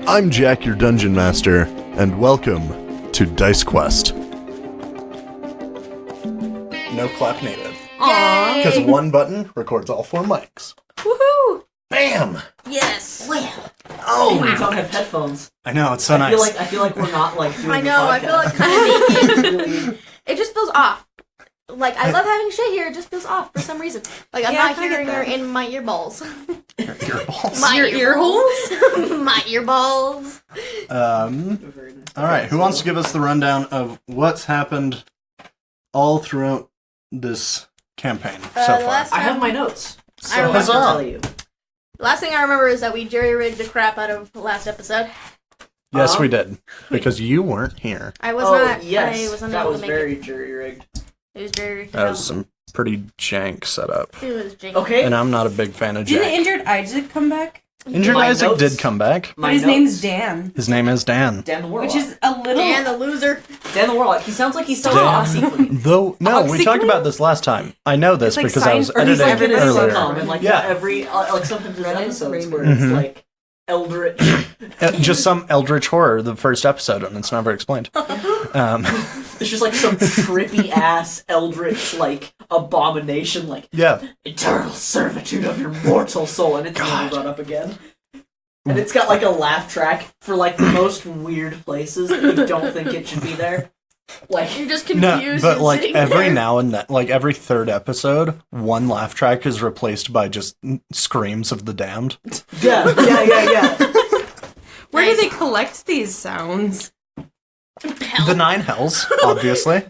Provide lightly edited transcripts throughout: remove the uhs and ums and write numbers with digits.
I'm Jack, your Dungeon Master, and welcome to Dice Quest. No clap needed. Aww. Because one button records all 4 mics. Woohoo! Bam! Yes. Well. Oh! We don't have headphones. I know, it's so nice. I feel like we're not like doing I know. the podcast. I feel like kind of making it just feels off. Like I love having shit here. It just feels off for some reason. Like I'm not hearing her in my earballs. Your earballs. My Your ear holes? My earballs. Alright, who wants to give us the rundown of what's happened all throughout this campaign so far? last I have time- my notes. So I I have to remember. tell you. The last thing I remember is that we jerry-rigged the crap out of the last episode. Yes, we did. Because you weren't here. I was Oh not. yes, I was that unable was to make very it. jury-rigged. It was jerry-rigged. That was some pretty jank setup. It was janky. Okay. And I'm not a big fan of Didn't Jack. Injured Isaac come back? Injured My Isaac notes- did come back. My But his notes. name's Dan. His name is Dan. Dan the Warlock. Which is a little... Dan the loser. Dan the Warlock. He sounds like he's still Stop. OxyClean. Though, no, we talked Oxyclean? about this last time. I know this It's like because I was sign- or he's editing like in a earlier. sitcom, and like Yeah. every like sometimes there's episodes where Mhm. it's like eldritch. Just some eldritch horror, the first episode, and it's never explained. It's just like some trippy ass eldritch like abomination, like Yeah. eternal servitude of your mortal soul, and it's never God. brought up again. And it's got like a laugh track for like the most weird places that you don't think it should be there. Like You're just No, confused. but and like sitting every there. now and then, like every third episode, one laugh track is replaced by just screams of the damned. yeah. Where Nice. do they collect these sounds? Hell. The 9 hells, obviously.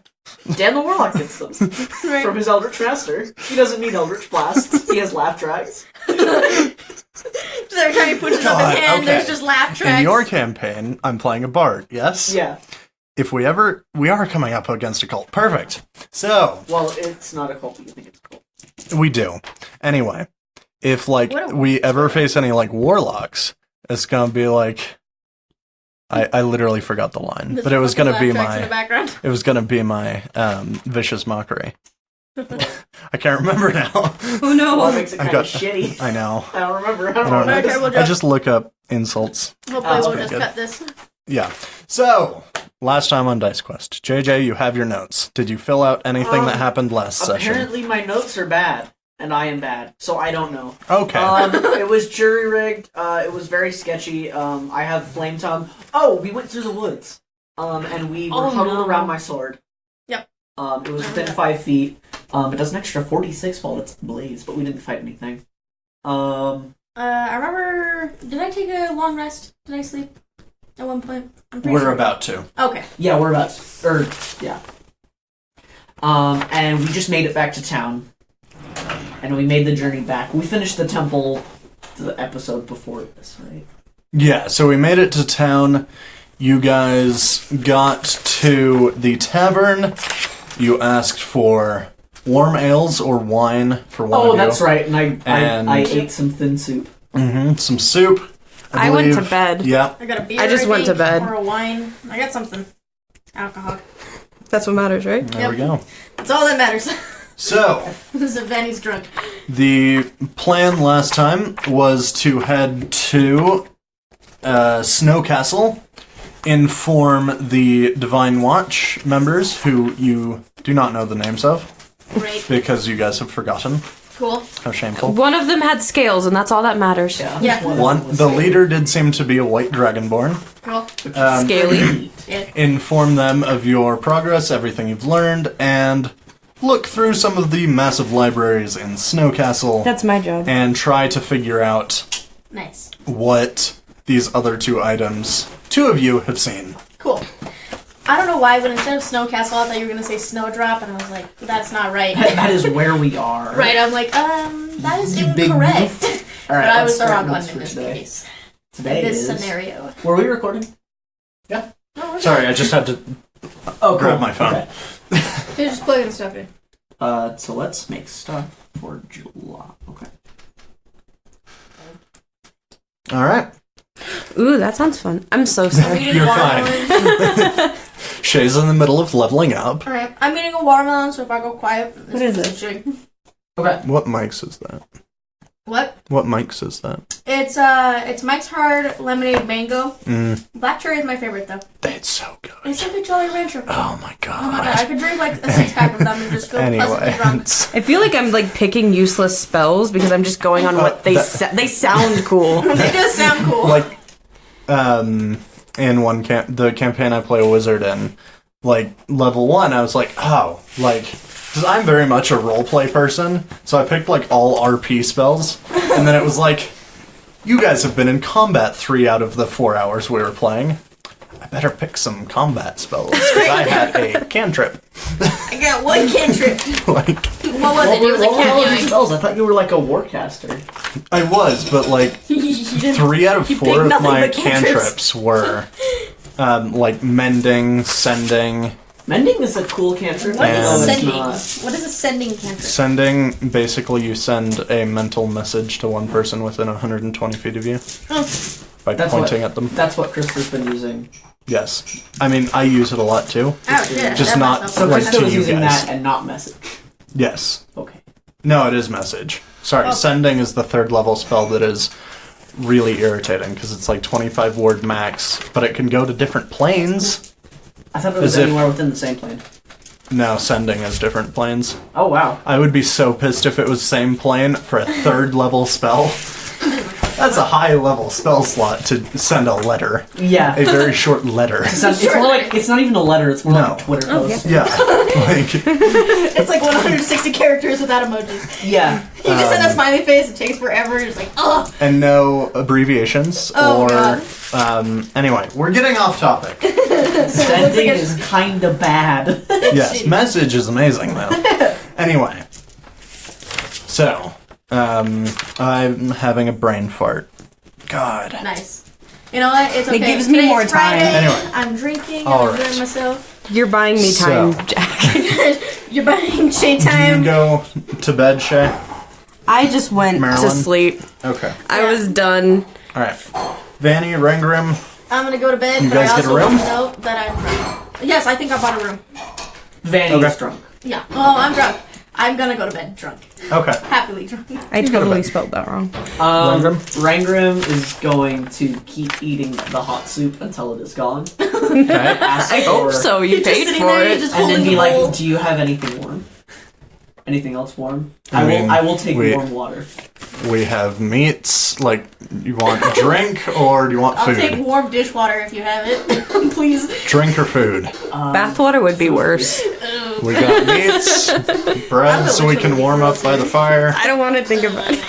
Dan the Warlock gets them from his Eldritch Master. He doesn't need Eldritch Blasts. He has laugh tracks. So every time he puts it up God, his hand, okay. there's just laugh tracks. In your campaign, I'm playing a bard, yes? Yeah. If we are coming up against a cult. Perfect. So, Well, it's not a cult, but you think it's a cult. we do. Anyway, if like What a we ever face any like warlocks, it's gonna be like I literally forgot the line, There's but it was fucking gonna be laugh tracks in the my background. it was gonna be my vicious mockery. I can't remember now. Oh no! Well, that makes it I kind got- of shitty. I know. I don't remember. I I don't don't remember. Okay, know. we'll I just look up insults. Hopefully That's we'll pretty just good. cut this. Yeah. So, last time on Dice Quest, JJ, you have your notes. Did you fill out anything that happened last session? Apparently my notes are bad, and I am bad, so I don't know. Okay. It was jury-rigged, it was very sketchy, I have flame tongue. Oh, we went through the woods, and we were huddled around my sword. Yep. It was within 5 feet. It does an extra 46 while it's blaze, but we didn't fight anything. I remember. Did I take a long rest? Did I sleep at one point? I'm pretty We're sure. about to. Okay. Yeah, we're about, yeah. And we just made it back to town. And we made the journey back. We finished the temple the episode before this, right? Yeah, so we made it to town. You guys got to the tavern. You asked for warm ales or wine for one of you. Oh, that's right. And And- I ate some thin soup. Mm-hmm. Some soup. I went to believe. bed. Yeah. I got a beer. I just went to bed. Or a wine. I got something. Alcohol. That's what matters, right? There we go. That's all that matters. So, This is Vanny's drunk. the plan last time was to head to Snow Castle, inform the Divine Watch members, who you do not know the names of, Great. because you guys have forgotten. Cool. How shameful. One of them had scales, and that's all that matters. Yeah. The leader did seem to be a white dragonborn. Cool. Scaly. Yeah. Inform them of your progress, everything you've learned, and look through some of the massive libraries in Snow Castle That's my job. and try to figure out Nice. what these other 2 items, 2 of you, have seen. Cool. I don't know why, but instead of Snow Castle, I thought you were gonna say Snowdrop, and I was like, that's not right. That is where we are. Right, I'm like, that is You big incorrect. All But right, I let's was the start wrong one notes in for this today. case. Today In this is... scenario. Were we recording? No, we're Sorry, I just had to Oh, grab cool. my phone. Okay. You're just plugging stuff in. So let's make stuff for July. Okay. All right. Ooh, that sounds fun. I'm so sorry. You're fine. Shay's in the middle of leveling up. Alright, I'm getting a watermelon, so if I go quiet, What is it? shit. Okay. What mics is that? What Mike's is that? It's Mike's Hard Lemonade Mango. Black cherry is my favorite though. It's so good. It's like a Jolly Rancher. Oh my god. Oh my god, I could drink like a 6-pack of them and just feel pleasantly drunk. I feel like I'm like picking useless spells because I'm just going on what they they sound cool. They just sound cool. Like, in the campaign I play a wizard in, like, level 1, I was like, oh, like, because I'm very much a roleplay person, so I picked, like, all RP spells, and then it was like, you guys have been in combat 3 out of the 4 hours we were playing. I better pick some combat spells, because I had a cantrip. I got one cantrip. Like, what was it? It was a cat spells. I thought you were like a warcaster. I was, but, like, 3 out of 4 of my cantrips were, like, mending, sending. Mending is a cool cantrip. What is And- sending? What is a sending cantrip? Sending, basically you send a mental message to one person within 120 feet of you by pointing at them. That's what Krista's been using. Yes. I mean, I use it a lot too. Oh shit. Just that not- messed So up. Like Krista to was you using guys. that and not message. Yes. Okay. No, it is message. Sorry, sending is the 3rd level spell that is really irritating because it's like 25 word max, but it can go to different planes. I thought it was As if- anywhere within the same plane. No, sending is different planes. Oh wow. I would be so pissed if it was same plane for a 3rd level spell. That's a high level spell slot to send a letter. Yeah. A very short letter. It's more like, it's not even a letter, it's more like a Twitter post. Yeah. Like, It's like 160 characters without emojis. Yeah. You just send a smiley face. It takes forever. It's like, ugh. and no abbreviations Oh, or God. Anyway, we're getting off topic. Sending is kinda bad. Yes, message is amazing though. Anyway. So, I'm having a brain fart. God. Nice. You know what? It's okay. It gives me Today's more time. Friday. Anyway. I'm drinking. All I'm right. enjoying myself. You're buying me time, So- Jack. You're buying Shay Do you time. go to bed, Shay? I just went Marilyn? to sleep. Okay. I was done. Alright. Vanny, Rangrim. I'm gonna go to bed. You but guys I get a also room? want to know that I'm drunk. Yes, I think I bought a room. Vanny Okay. is drunk. Yeah. Oh, I'm drunk. I'm gonna go to bed drunk. Okay. Happily drunk. I go to totally bed. spelled that wrong. Rangrim? Rangrim is going to keep eating the hot soup until it is gone. Okay. Ask I for- hope so. You He's just paid sitting for there, it. just And then holding be the like, bowl. do you have anything warm? Anything else warm? I mean, I will take we- warm water. We have meats. Like, you want drink or do you want I'll food? take warm dishwater if you have it. Please. Drink or food? Bathwater would be worse. We got meats, bread, so we can warm up by the fire. I don't want to think about it.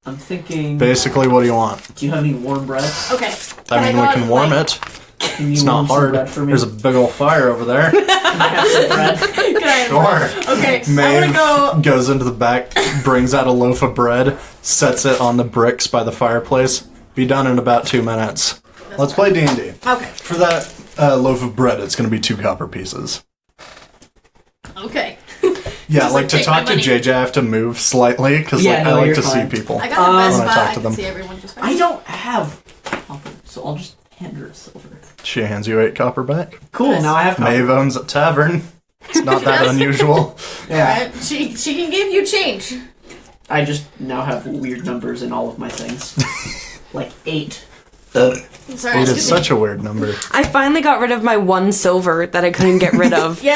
I'm thinking, Basically, what do you want? do you have any warm bread? Okay. I mean, go we out can and, warm like, it. Can you It's warm not some hard. bread for me? There's a big old fire over there. Can I have some bread? Can I have Sure. Okay. I'm Maeve gonna go. goes into the back, brings out a loaf of bread, sets it on the bricks by the fireplace. Be done in about 2 minutes. Let's play D&D. Okay. For that loaf of bread, it's going to be 2 copper pieces. Okay. Yeah, Just, like to take my talk to money. JJ, I have to move slightly because Yeah, no, I like you're to fine. see people. I got the best when I spot. talk I to can them. see everyone just fine. I don't have copper, so I'll just hand her a silver. She hands you 8 copper back. Cool, Nice. now I have copper. Maeve owns a tavern. It's not that Yes. unusual. Yeah. Alright, she can give you change. I just now have weird numbers in all of my things. Like 8. Sorry, 8 excuse is me. such a weird number. I finally got rid of my 1 silver that I couldn't get rid of. Yay!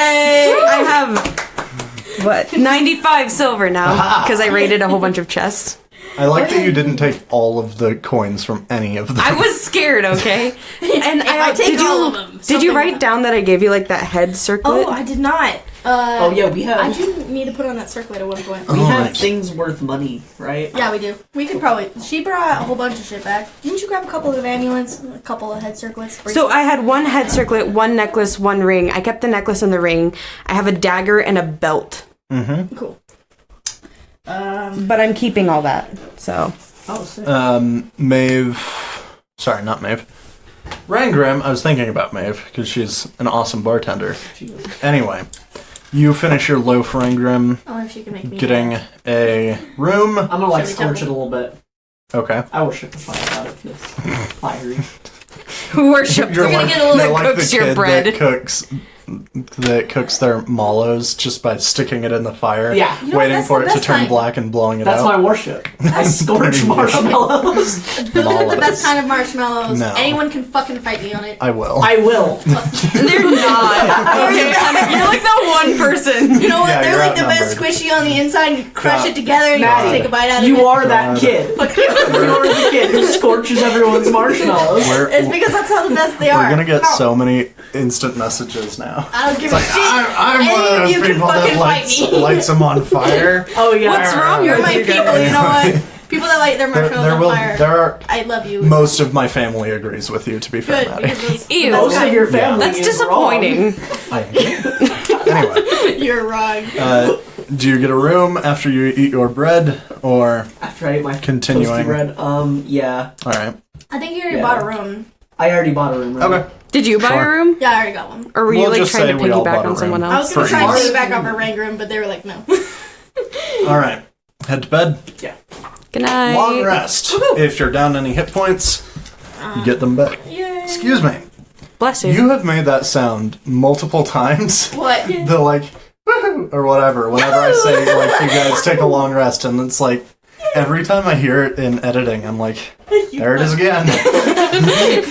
I have, what, 95 silver now because I raided a whole bunch of chests. I like that you didn't take all of the coins from any of them. I was scared, okay? And I take did you, all of them, Did something you write will down that I gave you like that head circlet? Oh, I did not. Oh yeah, we I have do need to put on that circlet at one point. we have Alright. things worth money, right? Yeah, we do. We could probably. She brought a whole bunch of shit back. Didn't you grab a couple of amulets, a couple of head circlets? So I had 1 head circlet, 1 necklace, 1 ring. I kept the necklace and the ring. I have a dagger and a belt. Cool. But I'm keeping all that, so. Oh, sick. Maeve. Sorry, not Maeve. Rangrim, I was thinking about Maeve because she's an awesome bartender. Anyway, you finish your loaf, Rangrim, I wonder if she can make me. getting a room. I'm gonna like Should we scorch tell it a little bit. Okay. I will ship the fire out of this fiery. Worship You're the gonna get a little you're bit like cooks the your kid bread. that cooks that cooks their mallows just by sticking it in the fire, Yeah. You know what, waiting that's for the it to best turn kind. black and blowing it That's out. my worship. I scorch marshmallows. Those are the Mallows. best kind of marshmallows. No. Anyone can fucking fight me on it. I will. I will. They're not. Okay, you're like the one person. You know what? Yeah, They're you're like the best outnumbered. squishy on the inside. You crush God. it together and you Maddie, just take a bite out of it. You are that God. kid. Fuck you. You are the kid who scorches everyone's marshmallows. It's because that's how the best they are. We're gonna get No, so many instant messages now. I don't give It's a like, shit. I'm Any one of of those you can people fucking that fight me. lights them on fire. Oh yeah. What's wrong You're with my you people. guys? You know what? People that light their marshmallows on fire. There are I love you. most of my family agrees with you. To be fair, Good. Maddie. Because those- Ew. that's Most of right. your family That's is disappointing. Anyway, You're wrong. do you get a room after you eat your bread, or wrong. After I ate my Continuing. toasty bread. Yeah. all right? I think you already Yeah. bought a room. I already bought a room. Right? Okay. Did you buy a Sure. room? Yeah, I already got one. Or were you We'll like just trying to say we all bought piggyback a on someone room. I was else? gonna For try and ease. piggyback off a Rangrim, but they were like, no. All right. Head to bed. Good night. Long rest. If you're down any hit points, you get them back. Yay. Excuse me. Bless you. You have made that sound multiple times. What? The like, woohoo, or whatever. Whenever I say like, you guys take a long rest, and it's like every time I hear it in editing, I'm like, there it is again. Yay!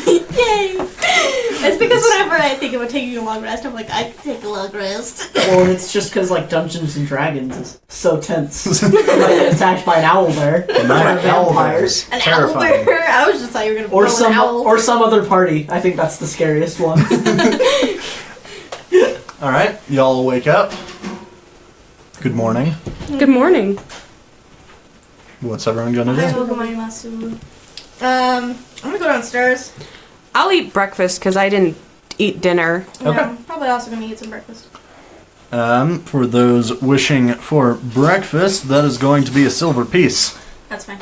It's because whenever I think about taking a long rest, I'm like, I can take a long rest. Well, it's just because like Dungeons and Dragons is so tense. You might get attacked by an owl bear. Night Or vampires. An Terrifying. owl bear. I was just thought you were gonna Or blow some an owl. or some other party. I think that's the scariest one. All right, y'all wake up. Good morning. Good morning. What's everyone gonna do? I'm gonna go downstairs. I'll eat breakfast because I didn't eat dinner. Okay. Yeah, probably also gonna eat some breakfast. For those wishing for breakfast, that is going to be a silver piece. That's fine.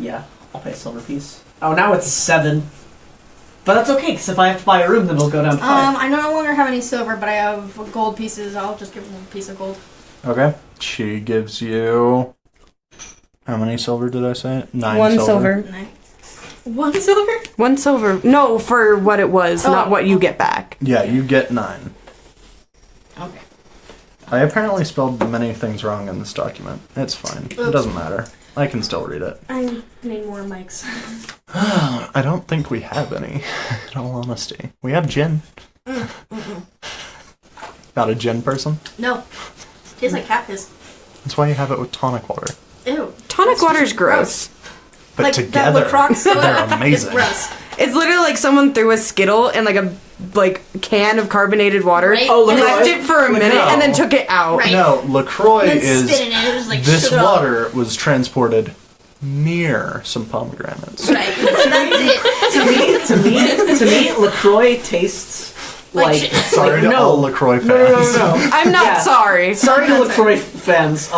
Yeah, I'll pay a silver piece. Oh, now it's 7. But that's okay, because if I have to buy a room, then it'll go down to 5. I no longer have any silver, but I have gold pieces. I'll just give them a piece of gold. Okay. She gives you. How many silver did I say? 9 One silver. silver. 9. 1 silver? One silver. No, for what it was, Oh. not what you get back. Yeah, you get 9. Okay. I apparently spelled many things wrong in this document. It's fine. It Oops. doesn't matter. I can still read it. I need more mics. I don't think we have any, in all honesty. We have gin. Not a gin person? No. Tastes like cat piss. That's why you have it with tonic water. Ew. Tonic That's water's just gross. But like together, that LaCroix soda they're is amazing. gross. It's literally like someone threw a Skittle and like a can of carbonated water Right. Oh, and LaCroix? left it for a minute No. and then took it out. Right. No, LaCroix And then is... spit in it. It was like This shit it up. water was transported near some pomegranates. Right. That's it. to me, LaCroix tastes Like like... shit. Sorry to no. all LaCroix fans. No. I'm not Yeah. sorry. Sorry to LaCroix fans.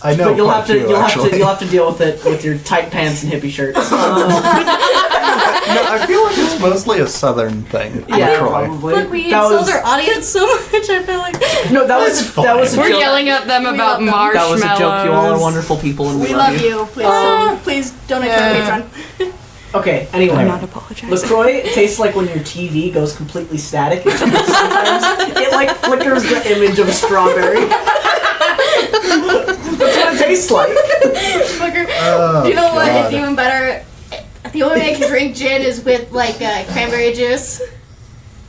I know But you'll quite have a to few, you'll actually. have to deal with it with your tight pants and hippie shirts. No, I feel like it's mostly a southern thing. Yeah, LaCroix. probably. Look, we That insult was- our audience so much. I feel like No, that It's was fine. that was a We're joke. yelling at them We about love them. marshmallows. That was a joke. You all are wonderful people, and we love you. Please donate to our Patreon. Okay. Anyway, I'm not apologizing. LaCroix tastes like when your TV goes completely static. Sometimes it like flickers the image of a strawberry. That's what it tastes like. Fucker. Oh, You know what? God. It's even better. The only way I can drink gin is with like cranberry juice.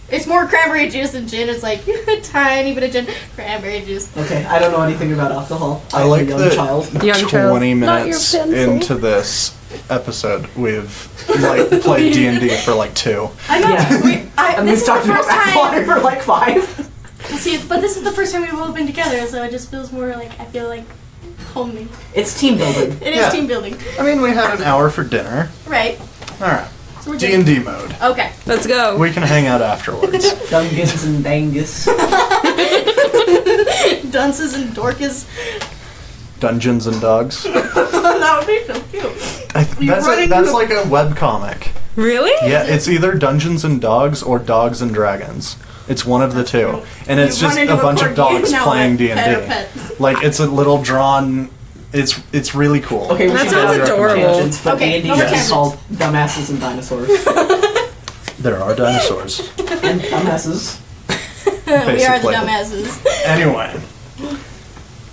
It's more cranberry juice than gin. It's like a tiny bit of gin, cranberry juice. Okay, I don't know anything about alcohol. I I'm like a young that child. Young child. 20 Not your minutes pencil. into this episode, we've like played D&D for like 2. I know. Yeah. And This we've is the talked about first alcohol time. for like 5. See, but this is the first time we've all been together, so it just feels more like I feel like homey. It's team building. It is Yeah. team building, I mean, we had an hour for dinner. right? Alright. So we're doing. D&D mode. Okay. Let's go. We can hang out afterwards. Dungeons and Dangus. Dunces and Dorcas. Dungeons and Dogs. That would be so cute. You run into That's a- like a webcomic. Really? Yeah, it's either Dungeons and Dogs or Dogs and Dragons. It's one of the two. And it's You run just into a bunch court of dogs game, now playing like pet or D&D. pet. Like, it's a little drawn... It's really cool. Okay, we That should sounds get out of adorable. tangents, but Okay, D&D no more is tangents. called Dumbasses and Dinosaurs. That There are dinosaurs. And dumbasses. We are the Basically. dumbasses. Anyway,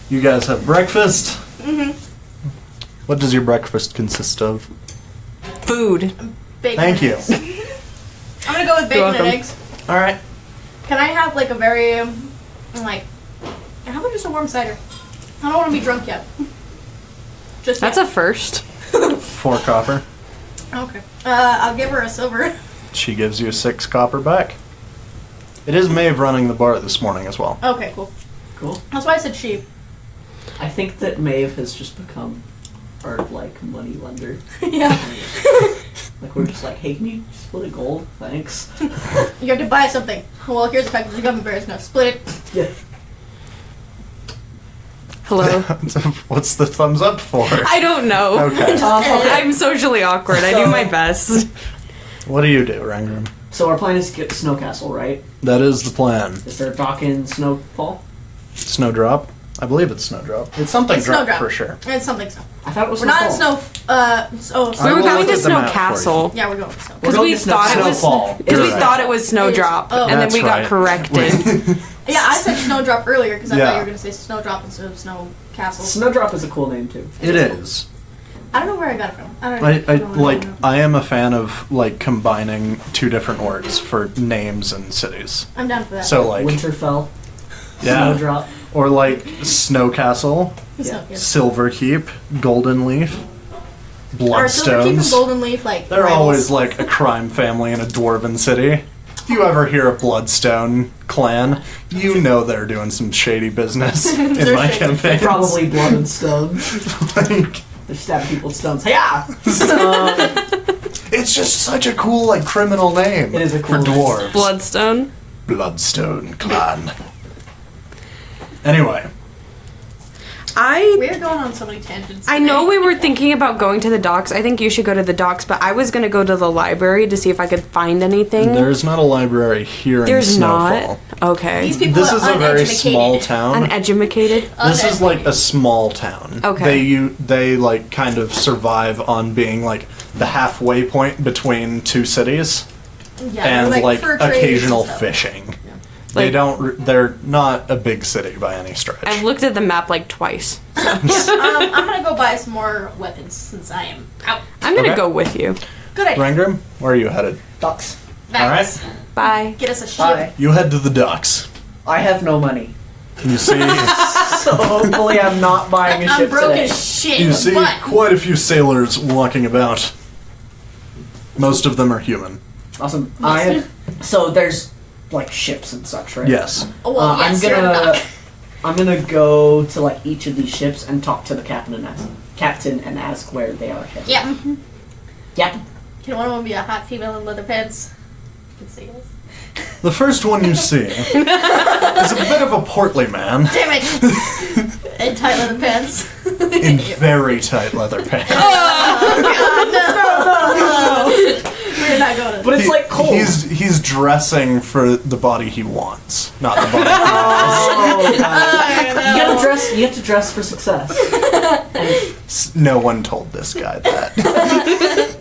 you guys have breakfast. What does your breakfast consist of? Food. Bacon Thank you. and eggs. I'm gonna go with bacon and welcome. eggs. All right. Can I have like a very, like, how about just a warm cider? I don't want to be drunk yet. Just That's a first. 4 copper. Okay. I'll give her a silver. She gives you 6 copper back. It is Maeve running the bar this morning as well. Okay, cool. Cool. That's why I said she. I think that Maeve has just become our, like, money lender. Yeah. Like, we're just like, hey, can you split a gold? Thanks. You have to buy something. Well, here's a package of gummy bears. No, split it. Yeah. Hello. What's the thumbs up for? I don't know. Okay. I'm socially awkward. I do my best. What do you do, Rangrim? So our plan is to get to Snow Castle, right? That is the plan. Is there a dock in Snowfall? Snowdrop? I believe it's Snowdrop. It's something It's drop Snowdrop. for sure. It's something snow. I thought it was We're not in Snowfall. snow. We I were will going look to at the Snow map for you. Castle Yeah, we're going to snow. because going we to Snow- thought it was Snowfall. because we Correct. thought it was Snowdrop, Oh. and then That's we got right. corrected. Yeah, I said Snowdrop earlier because I Yeah. thought you were going to say Snowdrop instead of Snow Castle. Snowdrop is a cool name, too. It is. I don't know where I got it from. I don't know. I am a fan of like combining 2 different words for names and cities. I'm down for that. So like Winterfell. yeah, Snowdrop. or like Snow Castle, It's yeah. not good. Silverkeep, Golden Leaf, Are Silverkeep and Bloodstones. Golden Leaf like They're rivals? always like a crime family in a dwarven city. If you ever hear a Bloodstone clan, you know they're doing some shady business in They're my shady. campaigns. Probably blood and stone. Like, They're stabbing people with stones. Hey-ya! it's just such a cool like criminal name It is a for cool name. dwarves. Bloodstone. Bloodstone clan. Anyway, We're going on so many tangents. I know we were thinking about going to the docks. I think you should go to the docks, but I was going to go to the library to see if I could find anything. there's not a library here There's in Snowfall. not. Okay. These people This are is a very uneducated. small town. Uneducated. This is like a small town. Okay. They like kind of survive on being like the halfway point between 2 cities Yeah, and they're like fur traders occasional and stuff. fishing. Like- They're not a big city by any stretch. I've looked at the map like twice. I'm gonna go buy some more weapons since I am out. I'm going to Okay. go with you. Good idea. Rangrim, where are you headed? Ducks. Vax. Bye. Get us a ship. Bye. You head to the docks. I have no money. You see So hopefully I'm not buying a I'm ship broke today. as shit. you see but quite a few sailors walking about. Most of them are human. Awesome. So there's like ships and such, right? Yes. oh, well, yes, I'm you're gonna not. I'm gonna go to like each of these ships and talk to the captain and ask where they are headed. Yeah. Yep. Can one of them be a hot female in leather pants? Can see us. The first one you see is a bit of a portly man Damn it! And tight leather pants. in very tight leather pants. We're not going to. But it's like cold. He's dressing for the body he wants, not the body he wants. Oh, God. You have to dress for success. No one told this guy that.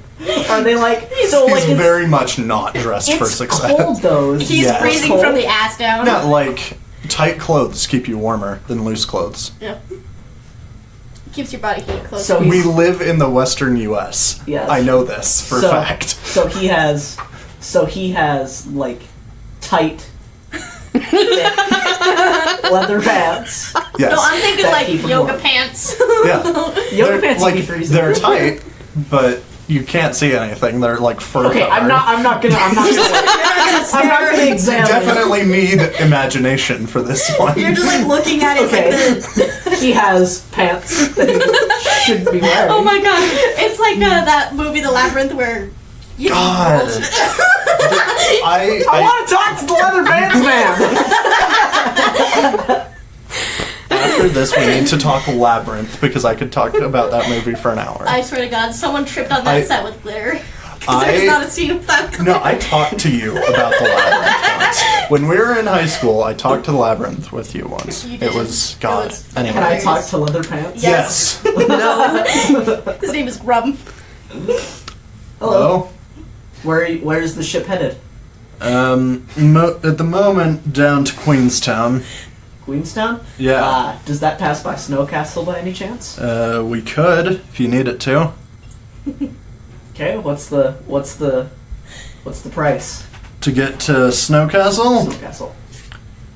Are they like so He's like it's, very much not dressed for it's success. cold though? He's Yes. freezing Cold? from the ass down. Not like tight clothes keep you warmer than loose clothes. Yeah. Keeps your body heat close. So We he's, live in the western U.S. Yes. I know this for So- fact. so he has like tight thick leather pants. Yes. no, I'm thinking That like keep 'em yoga warm. pants. Yeah. Yoga They're, pants like, would be freezing. they're tight, but you can't see anything. They're like fur Okay, I'm covered. not gonna examine. Definitely need imagination for this one. You're just like looking at it Okay. like this. He has pants that he shouldn't be wearing. Oh my god. It's like that movie, The Labyrinth, where you God. I want to talk to the leather pants man. After this, we need to talk Labyrinth because I could talk about that movie for an hour. I swear to God, someone tripped on that set with glitter. I- There's not a scene without glitter. No, I talked to you about the Labyrinth once. When we were in high school, I talked to the Labyrinth with you once. You did. It was God. It was- Anyway. Can I talk to leather pants? Yes. Yes. His name is Rum. Hello. Where's the ship headed? At the moment, down to Queenstown. Queenstown? Yeah. Does that pass by Snowcastle by any chance? We could, if you need it to. Okay, what's the price? To get to Snowcastle? Snowcastle.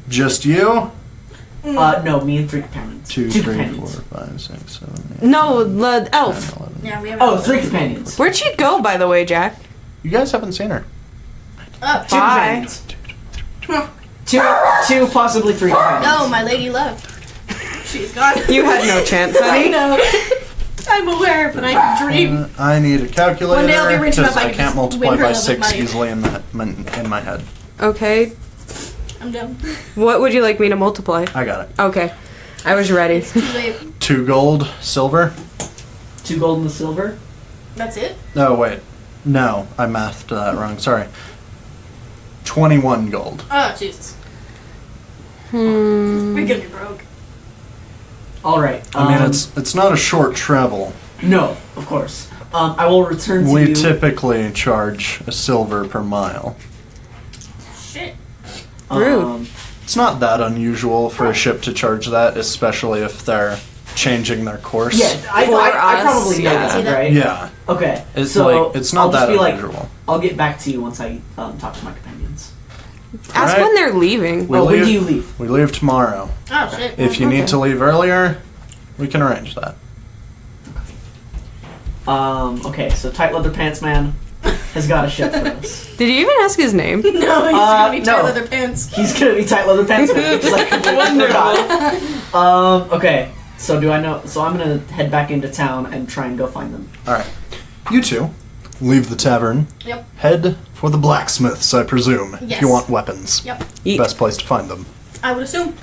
Just you? No, me and 3 companions. 2, 3, 4, companions. 5, 6, 7, 8. No, the elf. 10, 11. Yeah, we have. Oh, 3 companions. Where'd she go, by the way, Jack? You guys haven't seen her. Oh, 2 Bye. companions. 2, possibly 3 companions. no, my lady left. She's gone. You had no chance, I honey. know. I'm aware, but I can dream. I need a calculator One day I'll be rich enough because I I can can't just multiply win her by love with 6 money. easily in my head. Okay. I'm done. What would you like me to multiply? I got it. Okay. I was ready. Too late. 2 gold, silver. 2 gold and the silver. That's it? No, wait. No, I mathed that wrong. Sorry. 21 gold. Oh, Jesus. Hmm. We're gonna be broke. All right. I mean, it's not a short travel. No, of course. I will return to We you. typically charge a silver per mile. Shit. Rude. It's not that unusual for a ship to charge that, especially if they're changing their course. Yeah, I For probably us, know yeah. that, right? Yeah. Okay. It's so like it's not I'll just that be like, unusual. I'll get back to you once I talk to my companions. Ask Right. when they're leaving. We when leave- do you leave? We leave tomorrow. Oh, shit. If you Okay. need to leave earlier, we can arrange that. Okay, so Tight Leather Pants Man has got a ship for us. Did you even ask his name? No, he's gonna be tight no. leather pants. He's gonna be Tight Leather Pants Man, because I completely forgot. Okay, so do I know? So I'm gonna head back into town and try and go find them. Alright. You two leave the tavern. Yep. Head for the blacksmiths, I presume, if Yes. you want weapons. Yep. Yeet. Best place to find them. I would assume.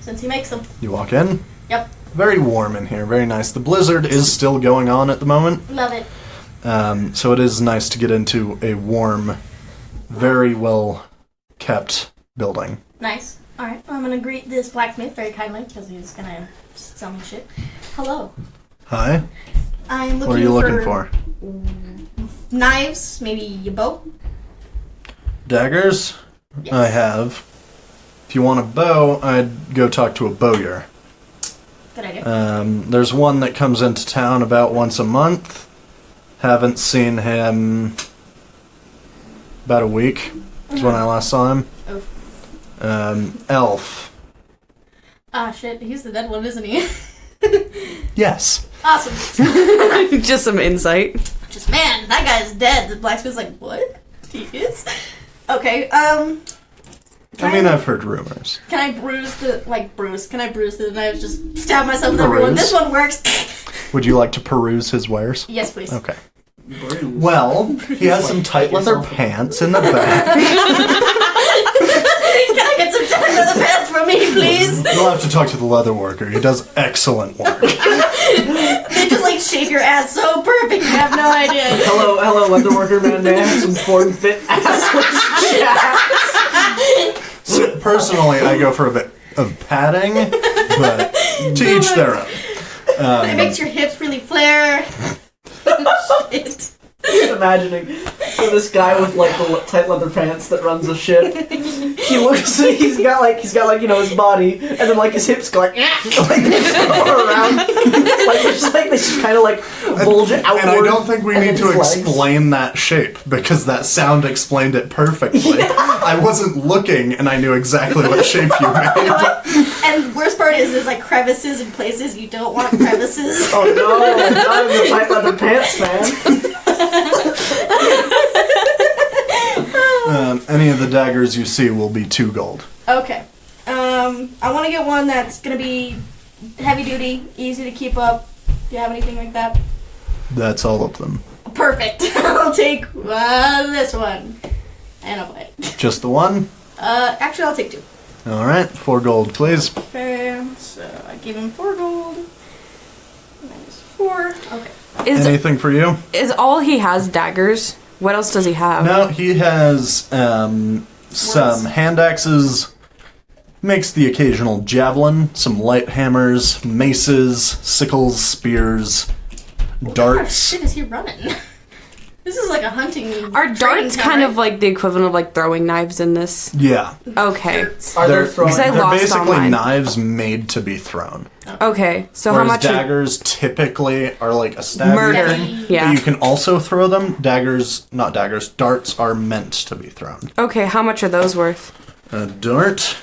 Since he makes them. You walk in. Yep. Very warm in here, very nice. The blizzard is still going on at the moment. Love it. So it is nice to get into a warm, very well kept building. Nice. Alright, I'm gonna greet this blacksmith very kindly because he's gonna sell me shit. Hello. Hi. I'm looking What are you looking for? Knives, maybe a bow. Daggers? Yes. I have. If you want a bow, I'd go talk to a bowyer. Good idea. There's one that comes into town about once a month. Haven't seen him about a week. Is when I last saw him. Elf. Ah, shit. He's the dead one, isn't he? Yes. Awesome. Just some insight. Just, man, that guy's dead. The blacksmith's like, what? He is? Okay, I mean, I've heard rumors. can I bruise the knives? Just stab myself with everyone. Peruse? This one works. Would you like to peruse his wares? Yes, please. Okay. Well, he has some tight leather pants in the back. Can I get some tight leather pants for me, please? You'll have to talk to the leather worker. He does excellent work. They just like shape your ass so perfect. You have no idea. Hello, leather worker man. May I have some form fit assless jacks? So, personally, I go for a bit of padding, but to each their own. It makes your hips really flare. Shit. Just imagining this guy with like the tight leather pants that runs a ship. He looks, he's got like his body, and then like his hips go like they just go around, they just kind of like bulge outward. And I don't think we need to his legs. explain that shape, because that sound explained it perfectly. I wasn't looking, and I knew exactly what shape you made. And worst part is there's like crevices in places you don't want crevices. Oh no, not in the tight leather pants, man. Any of the daggers you see will be 2 gold. Okay. I want to get one that's gonna be heavy duty, easy to keep up. Do you have anything like that? That's all of them. Perfect. I'll take this one. And I'll buy it. Just the one? Actually, I'll take 2. Alright, 4 gold, please. Okay, so I give him 4 gold. Minus 4. Okay. Anything for you? Is all he has daggers? What else does he have? No, he has some hand axes, makes the occasional javelin, some light hammers, maces, sickles, spears, What darts. shit is he running? This is like a hunting. Are darts kind of like the equivalent of like throwing knives in this? Yeah. Okay. Are there throwing? I They're lost basically online. knives made to be thrown. Okay. So Whereas how much? daggers typically are like a stab Murder. thing. Yeah. But you can also throw them. Darts are meant to be thrown. Okay. How much are those worth? A dart.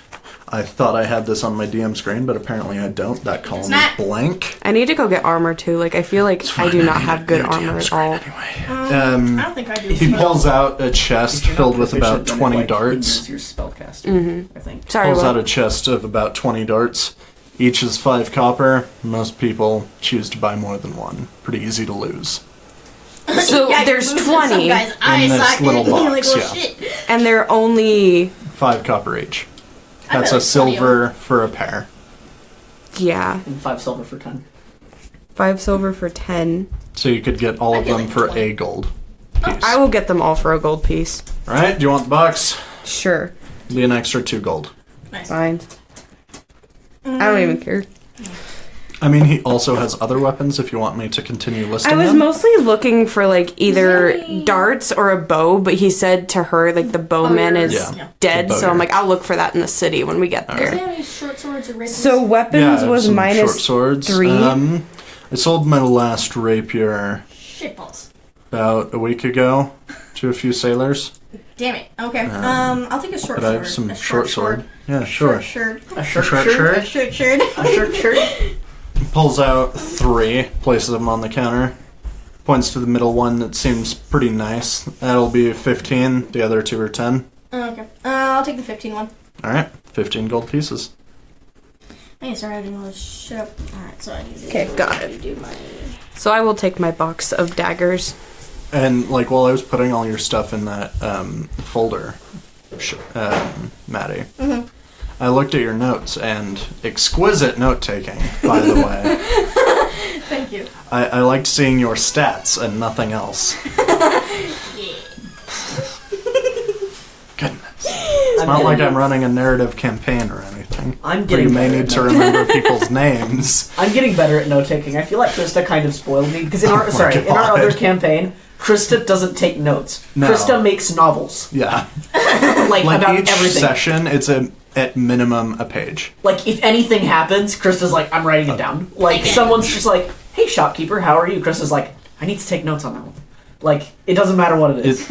I thought I had this on my DM screen, but apparently I don't. That column is not. blank. I need to go get armor too. Like I feel like I do not have good Your DM armor at screen all. Anyway. I don't think I do. He pulls out a chest If you're not filled with proficient, about then it, 20 like, darts. hinders your spellcasting, I think. Sorry. Pulls What? out a chest of about 20 darts. Each is 5 copper. Most people choose to buy more than one. Pretty easy to lose. So Yeah, there's you're losing some 20, guy's eye this socket. little You're like, box, well, yeah. shit. and they're only 5 copper each. I That's bet a like 20 of silver for a pair. yeah, And 5 silver for 10. 5 silver for 10. So you could get all I of feel them like for 20. a gold piece. I will get them all for a gold piece. Alright, do you want the box? Sure. Be an extra 2 gold. Nice. Fine. I don't even care. I mean, he also has other weapons if you want me to continue listing I was them. mostly looking for like either Yay. darts or a bow, but he said to her like the bowman Oh, is Yeah. dead, The so I'm bowyer. like I'll look for that in the city when we get Does there. he have any short swords or rifles? So weapons Yeah, I have was some minus short swords. 3. I sold my last rapier Shitballs. about a week ago to a few sailors. Damn it. Okay. I'll take a short But I sword. have some A short sword. Yeah, sure. Short A shirt Short shirt? shirt. A short shirt. A shirt shirt? Pulls out 3, places them on the counter. Points to the middle one that seems pretty nice. That'll be 15. The other 2 are 10. Okay. I'll take the 15 one. Alright, 15 gold pieces. I need to start having all this shit up. Alright, so I need to Okay, got it. do my... So I will take my box of daggers. And, like, while I was putting all your stuff in that folder, Maddie, I looked at your notes, and exquisite note-taking, by the way. Thank you. I liked seeing your stats and nothing else. Goodness. It's not like I'm running a narrative campaign or anything. I'm Where getting you may better need at to note- remember people's names. I'm getting better at note taking. I feel like Krista kind of spoiled me because in Oh our my in our God. other campaign, Krista doesn't take notes. No. Krista makes novels, Yeah. like about Each everything. session, it's at minimum a page. Like if anything happens, Krista's like, I'm writing it down. Like Okay. someone's just like, hey shopkeeper, how are you? Krista's like, I need to take notes on that one. Like it doesn't matter what it is,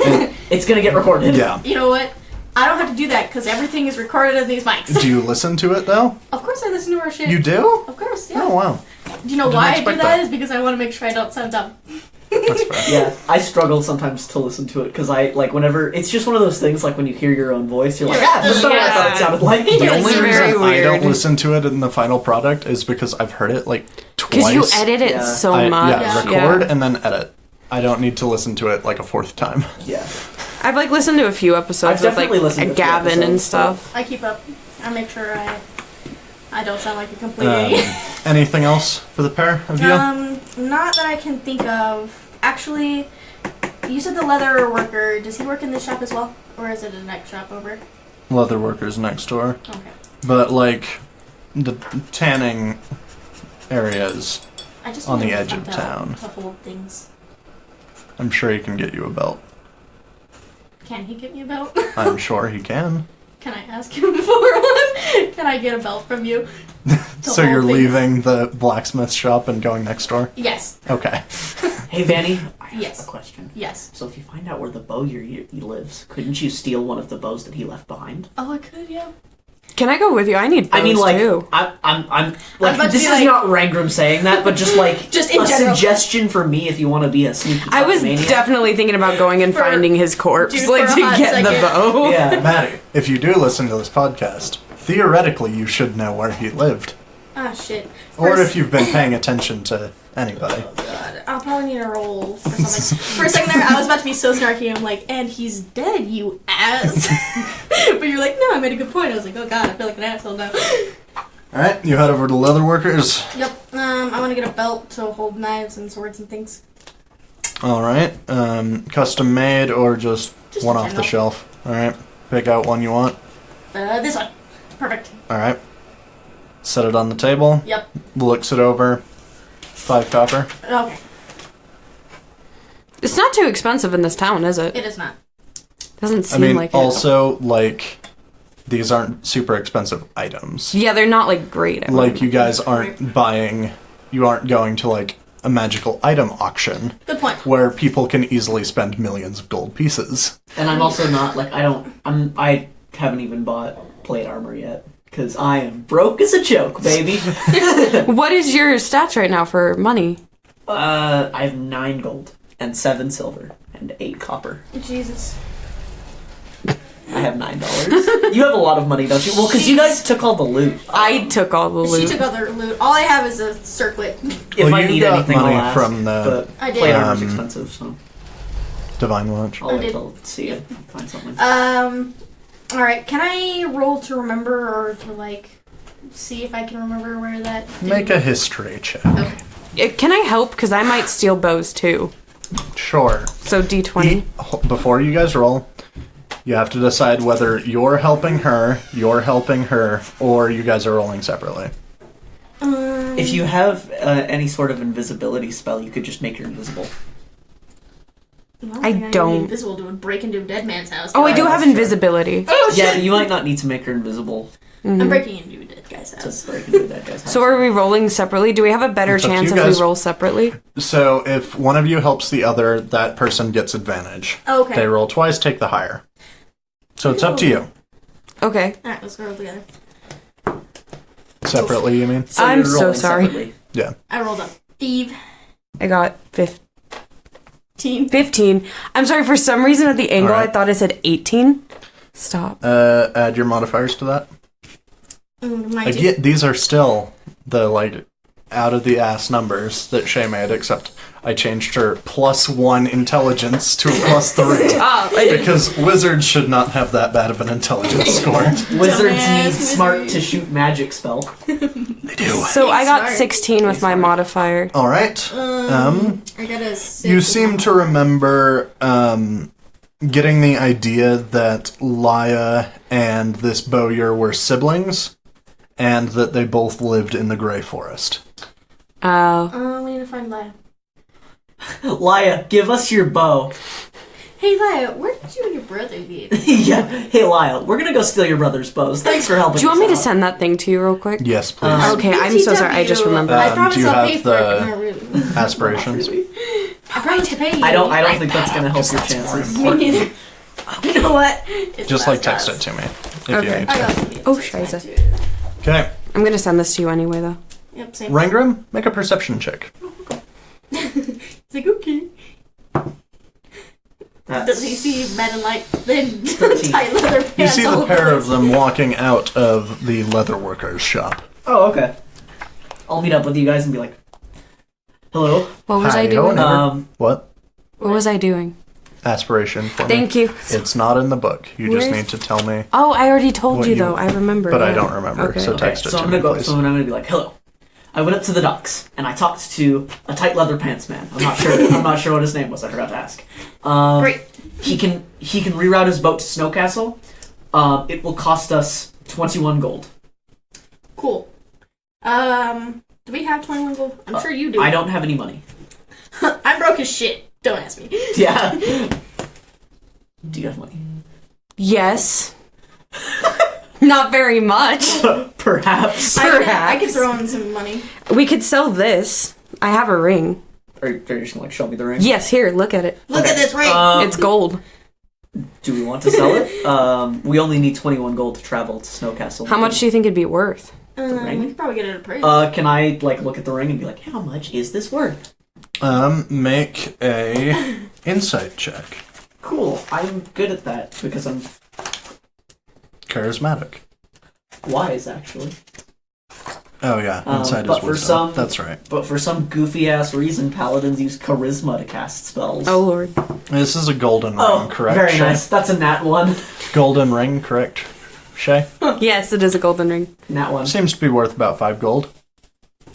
it's gonna get recorded. Yeah. You know what? I don't have to do that because everything is recorded in these mics. Do you listen to it, though? Of course I listen to our shit. You do? Of course, yeah. Oh, wow. Do you know Didn't why I do expect that? that. Is because I want to make sure I don't sound dumb. That's fair. Yeah, I struggle sometimes to listen to it because I like whenever it's just one of those things like when you hear your own voice, you're like, Yeah. that's not what I thought it Yeah. sounded like. The Yeah, only it's reason very I don't weird. listen to it in the final product is because I've heard it like twice. Because you edit it Yeah. so I, much. Yeah, record and then edit. I don't need to listen to it like a 4th time. Yeah. I've like listened to a few episodes I've with definitely like listened to a few Gavin and episodes, stuff. I keep up. I make sure I don't sound like a complete idiot. Anything else for the pair of you? Not that I can think of. Actually, you said the leather worker. Does he work in this shop as well, or is it a next shop over? Leather workers next door. Okay. But like the tanning areas, I just On want the a edge of belt town. to hold things. I'm sure he can get you a belt. Can he get me a belt? I'm sure he can. Can I ask him for one? Can I get a belt from you? So hold you're things? leaving the blacksmith shop and going next door? Yes. Okay. Hey Vanny, I have Yes. a question. Yes. So if you find out where the bowyer he lives, couldn't you steal one of the bows that he left behind? Oh, I could, yeah. Can I go with you? I need bows I mean, like, too. I'm like, about to this be is like- not Rangrim saying that, but just like, Just in a general. suggestion for me if you want to be a sneaky. I was maniac. definitely thinking about going and For- finding his corpse, dude, like for a to hot get the second. bow. Yeah. Maddie, if you do listen to this podcast, theoretically you should know where he lived. Ah, shit. Or First- if you've been paying attention to anybody. Oh, God. I'll probably need a roll for something. For a second there, I was about to be so snarky. I'm like, and he's dead, you ass. But you're like, no, I made a good point. I was like, oh, God, I feel like an asshole now. Alright, you head over to Leather Workers. Yep. I want to get a belt to hold knives and swords and things. Alright, custom made or just Just one a off the general. shelf? Alright, pick out one you want. This one. Perfect. Alright. Set it on the table. Yep. Looks it over. 5 copper. Okay. It's not too expensive in this town, is it? It is not. Doesn't seem like it. Also, like, these aren't super expensive items. Yeah, they're not, like, great. Like, you guys aren't buying... You aren't going to, like, a magical item auction. Good point. Where people can easily spend millions of gold pieces. And I'm also not, like, I haven't even bought plate armor yet. Because I am broke as a joke, baby. What is your stats right now for money? I have 9 gold and 7 silver and 8 copper. Jesus. I have $9. You have a lot of money, don't you? Well, because you guys took all the loot. I took all the loot. She took all the loot. All I have is a circlet. If I you need got anything, money I'll ask. from the But I did. plate armor's expensive, so Divine Watch. I'll I wait did. till see it. Find something. Alright, can I roll to remember or to, like, see if I can remember where that... Make a history check. Okay. Can I help? Because I might steal bows, too. Sure. So, D20. Before you guys roll, you have to decide whether you're helping her, or you guys are rolling separately. If you have any sort of invisibility spell, you could just make her invisible. I don't. Be invisible to break into a dead man's house. Oh, I do have that's true. invisibility. Oh, shit! Yeah, you might not need to make her invisible I'm breaking into a dead guy's to house. break into that guy's house. So are we rolling separately? Do we have a better It's up to chance you if guys. we roll separately? So if one of you helps the other, that person gets advantage. Okay. They roll twice, take the higher. So it's up to you. Okay. Alright, let's roll together. Separately, you mean? So I'm you're so rolling sorry. separately. Yeah. I rolled up. Steve. I got 15. 15. I'm sorry, for some reason at the angle Alright. I thought it said 18. Stop. Add your modifiers to that. 19. Again, these are still the, like, out of the ass numbers that Shay made, except I changed her +1 intelligence to a +3. Because wizards should not have that bad of an intelligence score. Wizards Dumbass need smart wizard. to shoot magic spell. They do. So I got Smart. 16 with my modifier. Alright. I got a 6. You seem to remember getting the idea that Laya and this bowyer were siblings, and that they both lived in the Grey Forest. Oh. We need to find Laya. Laya, give us your bow. Hey, Laya, where did you and your brother live? Yeah. Hey, Laya, we're gonna go steal your brother's bows. Thanks for helping. Do you want me to us out. send that thing to you real quick? Yes, please. Okay, I'm so sorry. I just remembered. I promise do you I'll have pay for it. Not really. Aspirations. I promise to pay you. I don't think that's gonna help your chances. Me neither. You know what? It's Just, last like, text us. it to me, if Okay. you need I to. got it. Oh, scheiße. Okay. I'm gonna send this to you anyway, though. Yep, same. Rangrim, make a perception check. It's like, okay. Does he see men in, like, then 13. tight leather pants? You see all the over pair the of them walking out of the leatherworker's shop. Oh, okay. I'll meet up with you guys and be like, hello. What was Hi, I doing? Owen. What? What was I doing? Aspiration for me. Thank you. It's not in the book. You just Where's- need to tell me, Oh, I already told What you, you- though. I remember. but I yeah. don't remember, Okay. so Okay, text it so to I'm me, gonna go. please. So I'm gonna be like, hello. I went up to the docks and I talked to a tight leather pants man. I'm not sure. I'm not sure what his name was. I forgot to ask. Great. He can reroute his boat to Snow Castle. It will cost us 21 gold. Cool. Do we have 21 gold? I'm sure you do. I don't have any money. I'm broke as shit. Don't ask me. Yeah. Do you have money? Yes. Not very much. Perhaps. I could throw in some money. We could sell this. I have a ring. Or are you just gonna like show me the ring? Yes, here, look at it. Look Okay. at this ring. It's gold. Do we want to sell it? We only need 21 gold to travel to Snow Castle. How much do you think it'd be worth? ring? We could probably get it at a price. Can I like look at the ring and be like, how much is this worth? Make a insight check. Cool. I'm good at that because I'm Charismatic. wise actually. Oh yeah, insight but is for wisdom. some- That's right. But for some goofy ass reason, paladins use charisma to cast spells. Oh, Lord. This is a golden Oh, ring, correct? very Shay? nice. That's a nat one. Golden ring, correct? Shay? Yes, it is a golden ring. Nat one. Seems to be worth about 5 gold. But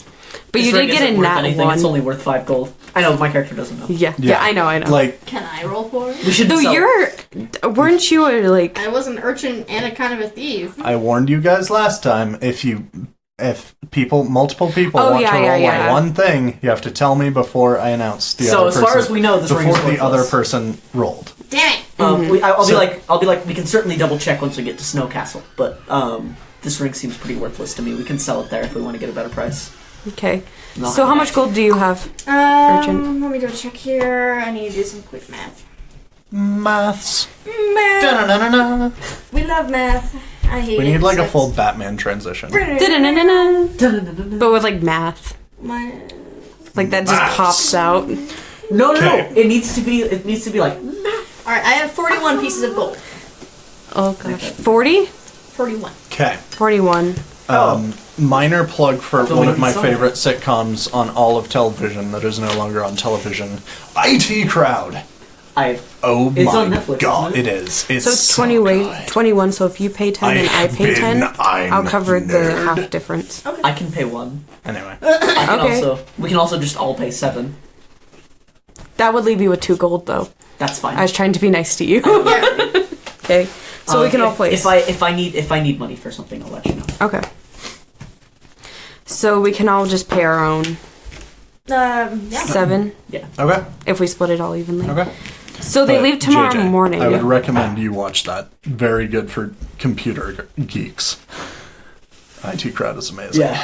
This you ring did get isn't a worth nat anything. one. It's only worth 5 gold. I know my character doesn't know. Yeah, I know. Like, Can I roll for it? We should. Though weren't you like... I was an urchin and a kind of a thief. I warned you guys last time, if you if multiple people Oh, want to roll yeah. one thing, you have to tell me before I announce the So other as person. far as we know, this ring before is the worthless. other person rolled. Damn it! I'll So- be like, we can certainly double check once we get to Snow Castle, but this ring seems pretty worthless to me. We can sell it there if we want to get a better price. Okay. Not So how much gold do you have? Urgent. Let me do a check here. I need to do some quick math. Maths. Math. Da-na-na-na-na. We love math. I hate it. We need like a Except- full Batman transition. Da-da-na-na-na. Dun-dun-dun-dun-dun. But with like math. My... Like that just Maths. pops out. No. Okay. It needs to be like. Alright, I have 41 pieces of gold. Oh gosh. 40? 41. Okay. 41. Minor plug for So one we of my can sell favorite sitcoms on all of television that is no longer on television. IT Crowd. Oh It's my on Netflix, god, isn't it is. It's So it's 21, so if you pay 10 and I have pay 10, been, I'm I'll cover the nerd. half difference. I can pay 1. Anyway. Okay. We can also just all pay 7. That would leave you with 2 gold though. That's fine. I was trying to be nice to you. Yeah. Okay. So we can all place. If I need money for something, I'll let you know. Okay. So we can all just pay our own Yeah. 7 Okay. if we split it all evenly. Okay. So they But, leave tomorrow JJ, morning. I would recommend you watch that. Very good for computer geeks. IT Crowd is amazing. Yeah.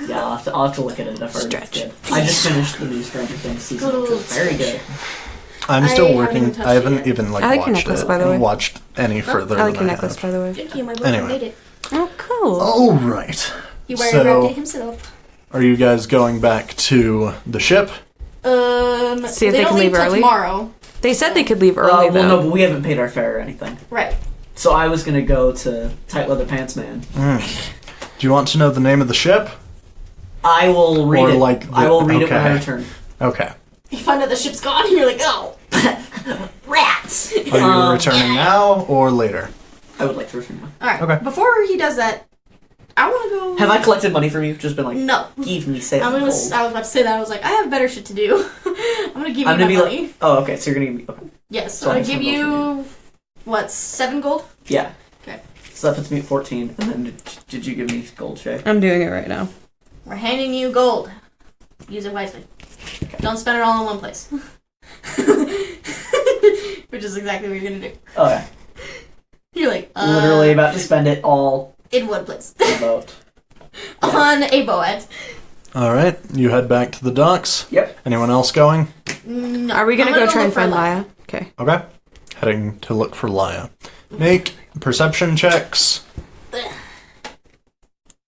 Yeah, I'll have to look at it. I've heard Stretch. it's good. I just finished the new Stranger Things season, which was very good. I'm I still haven't working. even touched I haven't it yet. even I like your watched necklace, it. by the way. Watched any further I like than your I necklace, have. by the way. Thank you, my boyfriend Anyway. made it. Oh, cool. All right. He wrote it So, himself. are you guys going back to the ship? See if they don't can leave till early. tomorrow. They said they could leave early, Well, though. no, but we haven't paid our fare or anything. Right. So I was gonna go to Tight Leather Pants Man. Do you want to know the name of the ship? I will read Or it. like I will read it when I okay. return. Okay. You find out the ship's gone and you're like, oh, rats. Are you returning now or later? I would like to return now. Alright, Okay. before he does that, I want to go... Have I collected money from you? Just been like, No. give me say I gold. was about to say that. I was like, I have better shit to do. I'm going to give you I'm my gonna be money. like, oh, okay. So you're gonna give me, okay. Yes, so I'm I going to have give some gold you, what, 7 gold? Yeah. Okay. So that puts me at 14. And then did you give me gold, Shay? I'm doing it right now. We're handing you gold. Use it wisely. Don't spend it all in one place. Which is exactly what you're going to do. Okay. You're like, Literally about to spend it all in one place. on a boat. On a boat. All right. You head back to the docks. Yep. Anyone else going? No. Are we gonna I'm go try and look for find Laya. Laya? Okay. Okay. Heading to look for Laya. Make perception checks.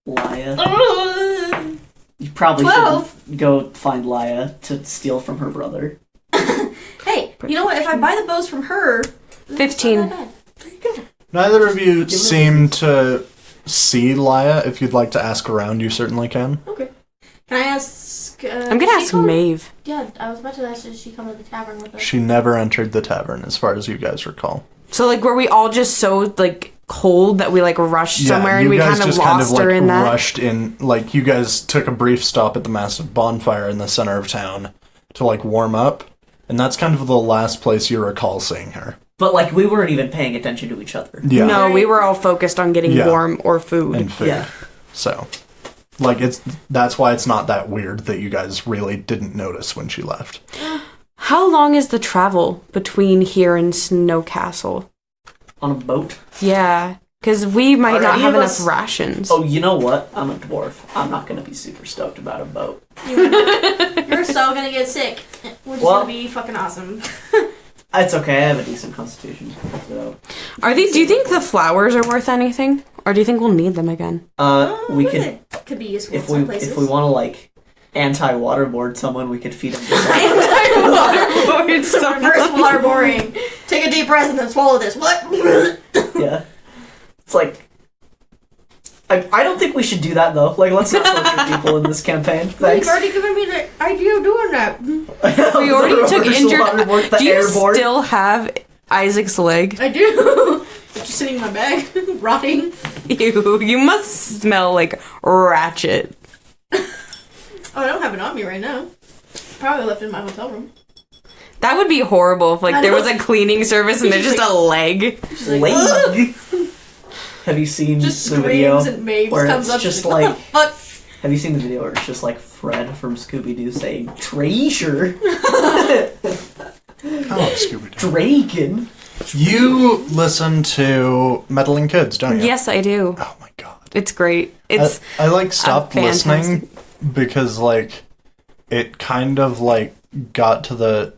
Laya. Uh, You probably 12. should go find Laya to steal from her brother. Hey, you know what? If I buy the bows from her... then it's 15. not that bad. There you go. Neither of you Give it a seem to see Laya. If you'd like to ask around, you certainly can. Okay. Can I ask... I'm gonna did she ask come- Maeve. Yeah, I was about to ask, did she come to the tavern with us? She never entered the tavern, as far as you guys recall. So, like, were we all just so, like, cold that we, like, rushed somewhere and you we guys kind of just lost her in that? rushed in. Like, you guys took a brief stop at the massive bonfire in the center of town to, like, warm up. And that's kind of the last place you recall seeing her. But, like, we weren't even paying attention to each other. Yeah. No, we were all focused on getting Yeah. warm or food. And food. Yeah. So, like, that's why it's not that weird that you guys really didn't notice when she left. How long is the travel between here and Snow Castle? On a boat. Yeah, because we might Are not any have of enough us- rations. Oh, you know what? I'm a dwarf. I'm not gonna be super stoked about a boat. You're so gonna get sick. Which is Well- gonna be fucking awesome. It's okay. I have a decent constitution. So, Do you think the flowers are worth anything? Or do you think we'll need them again? we could, Could be useful in if some we places. if we want to like anti-waterboard someone, we could feed them. Reverse waterboarding. Take a deep breath and then swallow this. What? Yeah. It's like. I don't think we should do that though. Like, let's not torture people in this campaign. You've Thanks. already given me the idea of doing that. We already took injured. Do you airboard. still have Isaac's leg? I do. It's just sitting in my bag, rotting. You must smell like ratchet. Oh, I don't have it on me right now. Probably left it in my hotel room. That would be horrible if, like, I there know. was a cleaning service and there's just a leg. She's like, Leg. "Ugh." Have you seen Just the video screams and Maeve where comes it's up just what the like? fuck? Have you seen the video where it's just like Fred from Scooby-Doo saying treasure, I love Scooby-Doo. Draken? You listen to Meddling Kids, don't you? Yes, I do. Oh my god. It's great. It's I like stopped fantastic. listening because like it kind of like got to the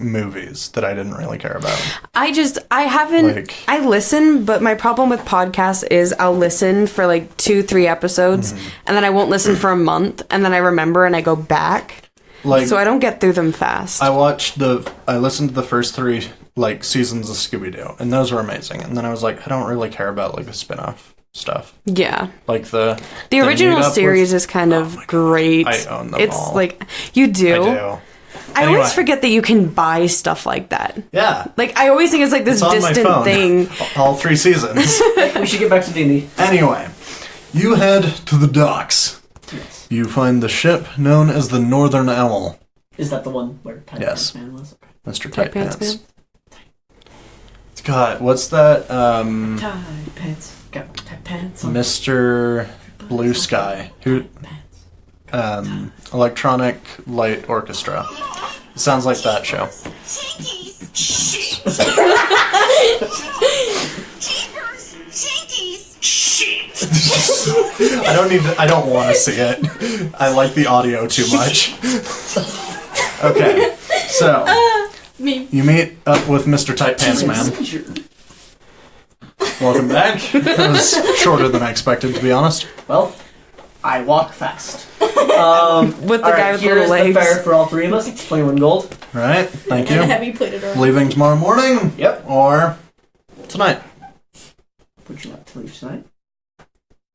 movies that I didn't really care about. I haven't Like- I listen, but my problem with podcasts is I'll listen for like 2-3 episodes and then I won't listen for a month and then I remember and I go back. Like So I don't get through them fast. I listened to the first 3 like seasons of Scooby-Doo and those were amazing. And then I was like, I don't really care about like the spin-off stuff. Yeah. Like the original meet-up series with- is kind Oh of my God. great. I own them It's all. like you do. I do. I Anyway. always forget that you can buy stuff like that. Yeah. Like I always think it's like this It's on my distant phone. thing. All 3 seasons. We should get back to D&D. Anyway, you head to the docks. Yes. You find the ship known as the Northern Owl. Is that the one where Tight Yes. Pants Man was? Mr. Tight Tight Pants Pants. God, what's that? Tight pants, got tight pants on. Mr. Blue Sky. Who? Pants. Electronic Light Orchestra. It sounds like that show. I don't want to see it. I like the audio too much. Okay, so Me. you meet up with Mr. Tight Pants Man. Welcome back. That was shorter than I expected, to be honest. Well, I walk fast. With the guy with here's little legs. the fare for all 3 of us. It's 21 gold. Right, thank And a you. heavy plated around. Leaving tomorrow morning? Yep. Or tonight? Would you like to leave tonight?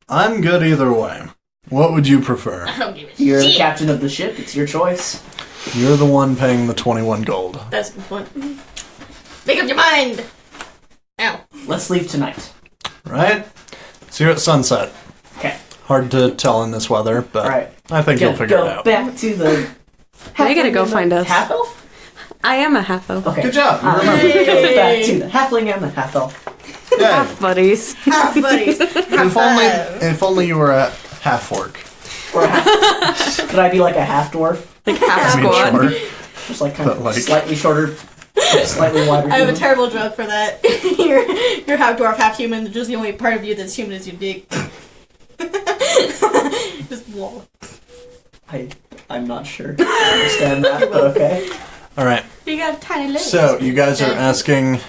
I'm good either way. What would you prefer? I don't give a You're the shit. captain of the ship. It's your choice. You're the one paying the 21 gold. That's the point. Make up your mind. Ow. Let's leave tonight. Right? See you at sunset. Okay. Hard to tell in this weather, but Alright. I think you'll figure go it out. back to the... I gotta go find us. Half elf? I am a half elf. Okay. Good job. You Go remember. back to the halfling and the half elf. Yeah. Half buddies. Half buddies. If only you were a half orc. Or a half... Could I be like a half dwarf? Like half I mean, squad. sure. Just like kind But, of like- slightly shorter, slightly wider. I have a human? terrible joke for that. you're half dwarf, half human. Just the only part of you that's human is your dick. Just wall. I'm not sure I understand that, but okay. Alright, You got tiny legs. so you guys are asking...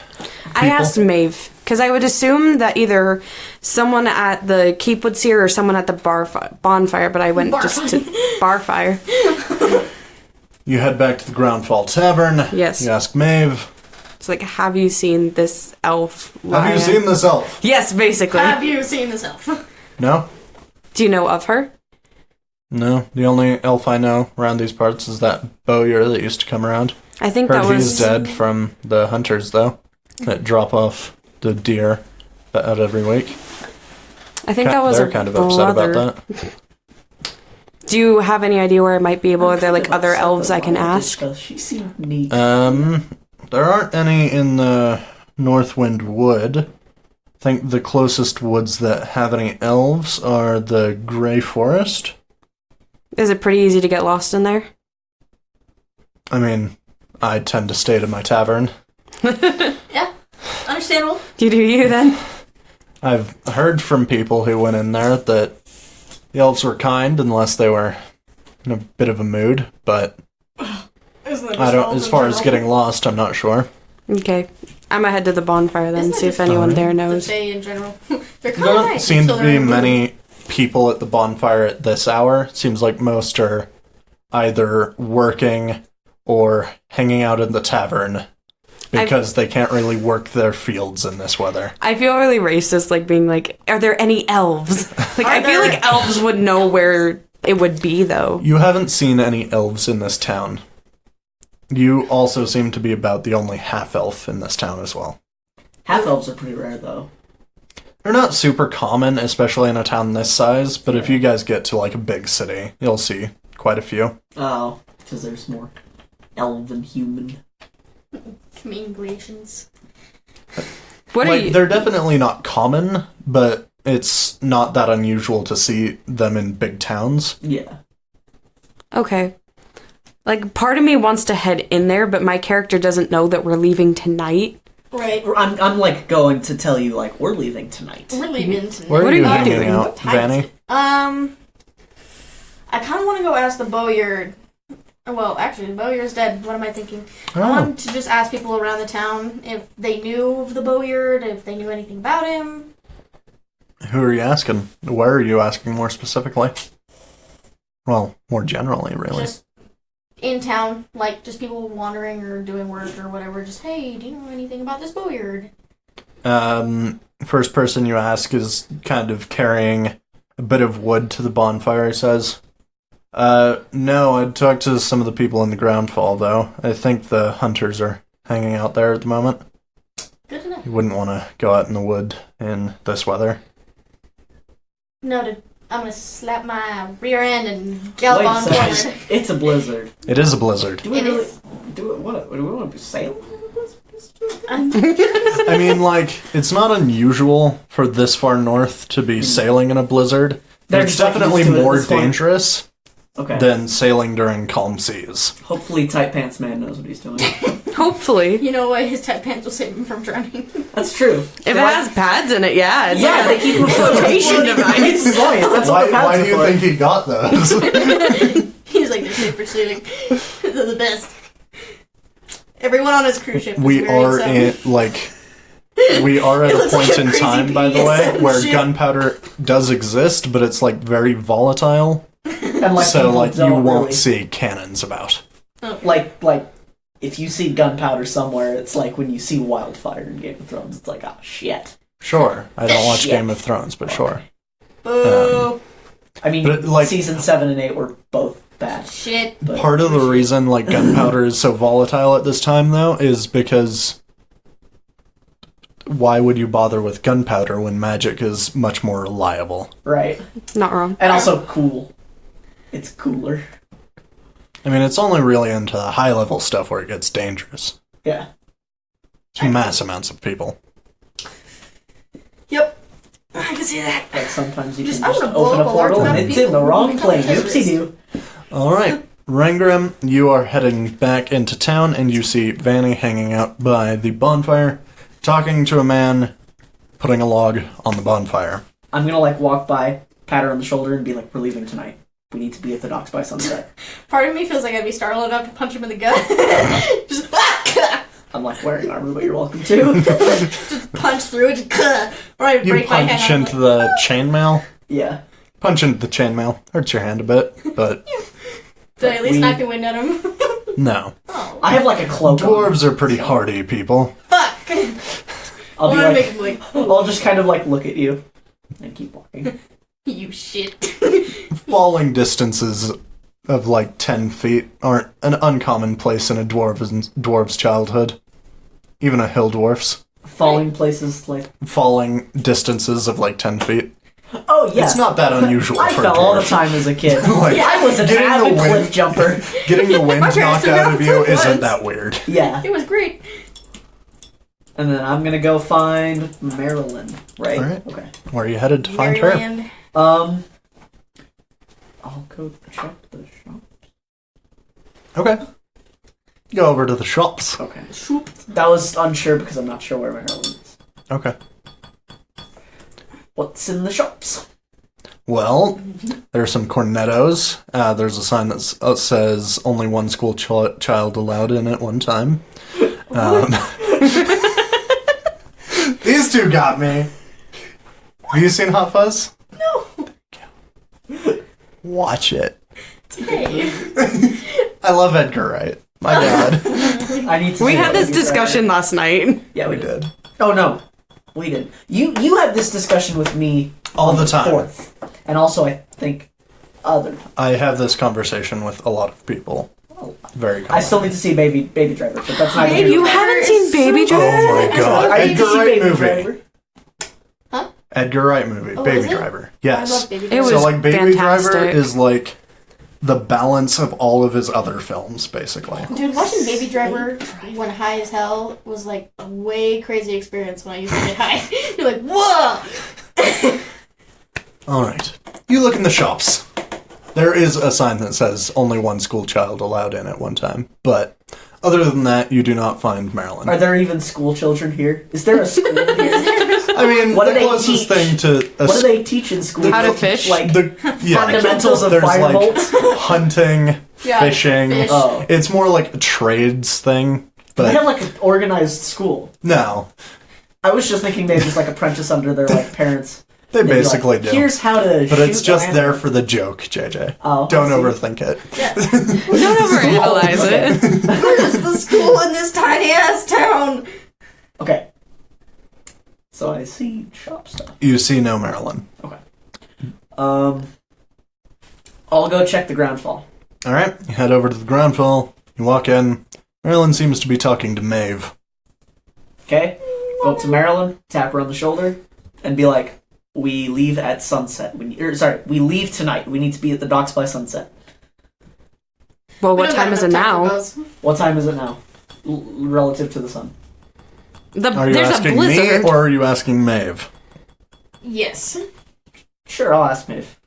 I asked Maeve because I would assume that either someone at the keep would see her or someone at the bonfire, but I went just to barfire. You head back to the Groundfall Tavern. Yes. You ask Maeve, It's like, have you seen this elf? have you lion? seen this elf? Yes, basically. Have you seen this elf? No? Do you know of her? No. The only elf I know around these parts is that bowyer that used to come around. I think Heard that was he's dead from the hunters, though, that drop off the deer out every week. I think that was They're a kind of upset brother. about that. Do you have any idea where I might be able? Are there like other elves I can ask? Because she seemed neat. There aren't any in the Northwind Wood. I think the closest woods that have any elves are the Grey Forest. Is it pretty easy to get lost in there? I mean, I tend to stay to my tavern. Yeah. Understandable. You do you then? I've heard from people who went in there that the elves were kind unless they were in a bit of a mood, but I don't. As far as getting lost, I'm not sure. Okay. I'm gonna head to the bonfire then, Isn't see it if just anyone fine? there The knows. Fae in general. They're There kind of don't nice. seem to until be they're rude. many people at the bonfire at this hour. Seems like most are either working or hanging out in the tavern because they can't really work their fields in this weather. I feel really racist, like being like, are there any elves? Like, I feel like elves would know where it would be, though. You haven't seen any elves in this town. You also seem to be about the only half-elf in this town as well. Half elves are pretty rare, though. They're not super common, especially in a town this size, but if you guys get to like a big city, you'll see quite a few. Oh, because there's more elven human. Commingulations. What are Like, you? they're definitely not common, but it's not that unusual to see them in big towns. Yeah. Okay. Like, part of me wants to head in there, but my character doesn't know that we're leaving tonight. Right. I'm like going to tell you like we're leaving tonight. We're leaving tonight. Where What are are you you hanging doing? out, Vanny? I kind of want to go ask the Bowyard. Well, actually, the Bowyard's dead. What am I thinking? I Oh, want to just ask people around the town if they knew of the Bowyard, if they knew anything about him. who are you asking? Where are you asking more specifically? Well, more generally, really. Just in town, like just people wandering or doing work or whatever. Just, hey, do you know anything about this Bowyard? First person you ask is kind of carrying a bit of wood to the bonfire, says. No, I'd talk to some of the people in the ground fall, though. I think the hunters are hanging out there at the moment. Good to know. You wouldn't want to go out in the wood in this weather. Noted. I'm gonna slap my rear end and gallop Wait a on second. forward. It's a blizzard. It is a blizzard. Do we It really is. do we want to sail? I mean, like, it's not unusual for this far north to be sailing in a blizzard. They're It's just, like, definitely used to it at more this point. dangerous Okay. than sailing during calm seas. Hopefully, Tight Pants Man knows what he's doing. Hopefully. You know what? His tight pants will save him from drowning. That's true. If it has pads in it, yeah. It's Yeah, they keep him flotation device. That's Why, what the pads why are do you for. think he got those? He's like, they're safe sailing. They're the best. Everyone on his cruise ship is We wearing are some. we are at It a looks like point a in crazy time, by the way, BDSM where ship. gunpowder does exist, but it's like very volatile. And like So people like you don't won't really- see cannons about. like if you see gunpowder somewhere, it's like when you see wildfire in Game of Thrones. It's like, oh shit. Sure, I don't watch Shit. Game of Thrones, but sure. Boo. I mean, But, like- season 7 and 8 were both bad. Shit. But Part of the reason like gunpowder is so volatile at this time, though, is because why would you bother with gunpowder when magic is much more reliable? right, Not wrong. and also cool. It's cooler. I mean, it's only really into the high level stuff where it gets dangerous. Yeah. To mass amounts of people. Yep. I can see that. Like sometimes you Just- can I just wanna blow open up a a large portal and amount of it's in the people. wrong Become plane. terrorists. Oopsie doo. All right, Rangrim, you are heading back into town, and you see Vanny hanging out by the bonfire, talking to a man, putting a log on the bonfire. I'm gonna like walk by, pat her on the shoulder, and be like, "We're leaving tonight. We need to be at the docks by sunset." Part of me feels like I'd be startled enough to punch him in the gut. Just I'm like wearing armor, but you're welcome to. just punch through it. Just or I You break my punch hand. into the chainmail. Yeah. Punch into the chainmail. Hurts your hand a bit, but Did I at least knock the wind out of him? no. Oh, I have like a cloak. on. Dwarves are pretty hardy people. fuck! I'll be Wanna like, make him like, I'll just kind of like look at you and keep walking. you shit. Falling distances of like 10 feet aren't an uncommon place in a dwarf's childhood. Even a hill dwarf's. Falling places like. Falling distances of like 10 feet. Oh yeah. It's not that unusual I for a fell all the dwarf. time as a kid. Like, I was an getting the avid wind- cliff jumper. Getting the wind My parents knocked took me out off of a you cliff isn't once. that weird. Yeah. It was great. And then I'm gonna go find Marilyn. Right. Alright. Okay. Where are you headed to find her? Maryland. I'll go check the shop. Okay. Go over to the shops. Okay. Shoop. That was unsure because I'm not sure where Marilyn is. Okay. What's in the shops? Well, there's some cornettos. There's a sign that says only one school child allowed in at one time. These two got me. Have you seen Hot Fuzz? No. Watch it. Hey. I love Edgar Wright. My God. I need to. We see had what this you said. discussion last night. Yeah, We did. Oh no, we did. You had this discussion with me All on the time. 4th, and also I think other times. I have this conversation with a lot of people. Very common. I still need to see Baby Driver, but that's not. Baby You haven't seen Baby Driver? Oh my God. I need to Edgar see Wright Baby movie. Driver. Edgar Wright movie. Oh, Baby is it? Driver. I Yes. love Baby It Driver. was So like Baby fantastic. Driver is like the balance of all of his other films, basically. Dude, watching Baby Driver when high as hell was like a way crazy experience when I used to get high. You're like, whoa! Alright. You look in the shops. There is a sign that says only one school child allowed in at one time, but other than that, you do not find Marilyn. Are there even school children here? Is there a school here? I mean, What do the they closest teach? thing to a What do they teach in school? How to fish? Like fundamentals of there's firebolt? like hunting, Yeah, fishing. fish. Oh. It's more like a trades thing, They have but like an organized school. no. I was just thinking they just like apprentice under their like parents. They They'd be basically like, do. Here's how to But it's shoot just an there animal." for the joke, JJ. Oh, Don't I see. overthink it. Yeah. Don't overanalyze it. Where's the school in this tiny ass town? Okay. So I see shop stuff. You see no Marilyn. I'll go check the ground fall. Alright, you head over to the ground floor. You walk in. Marilyn seems to be talking to Maeve. Okay? Go up to Marilyn, tap her on the shoulder, and be like, we leave at sunset. We leave tonight. We need to be at the docks by sunset. Well, We what don't time have is it enough time for now? those. What time is it now? Relative to the sun. Are you There's a asking me blizzard. or are you asking Maeve? Yes. Sure, I'll ask Maeve.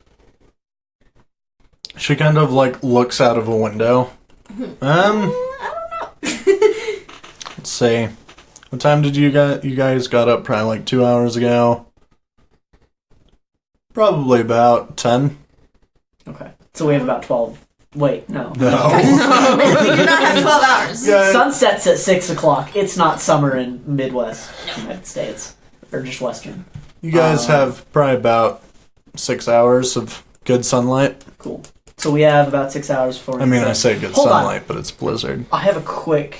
She kind of like looks out of a window. I don't know. Let's see. What time did you guys got up? Probably like 2 hours ago. Probably about 10. Okay. So we have about 12. Wait, no. No. We do not have 12 hours. Yeah. Sunsets at 6 o'clock. It's not summer in Midwest United States. Or just Western. You guys have probably about 6 hours of good sunlight. Cool. So we have about 6 hours before... I mean, I say good Hold on. sunlight, but it's blizzard. I have a quick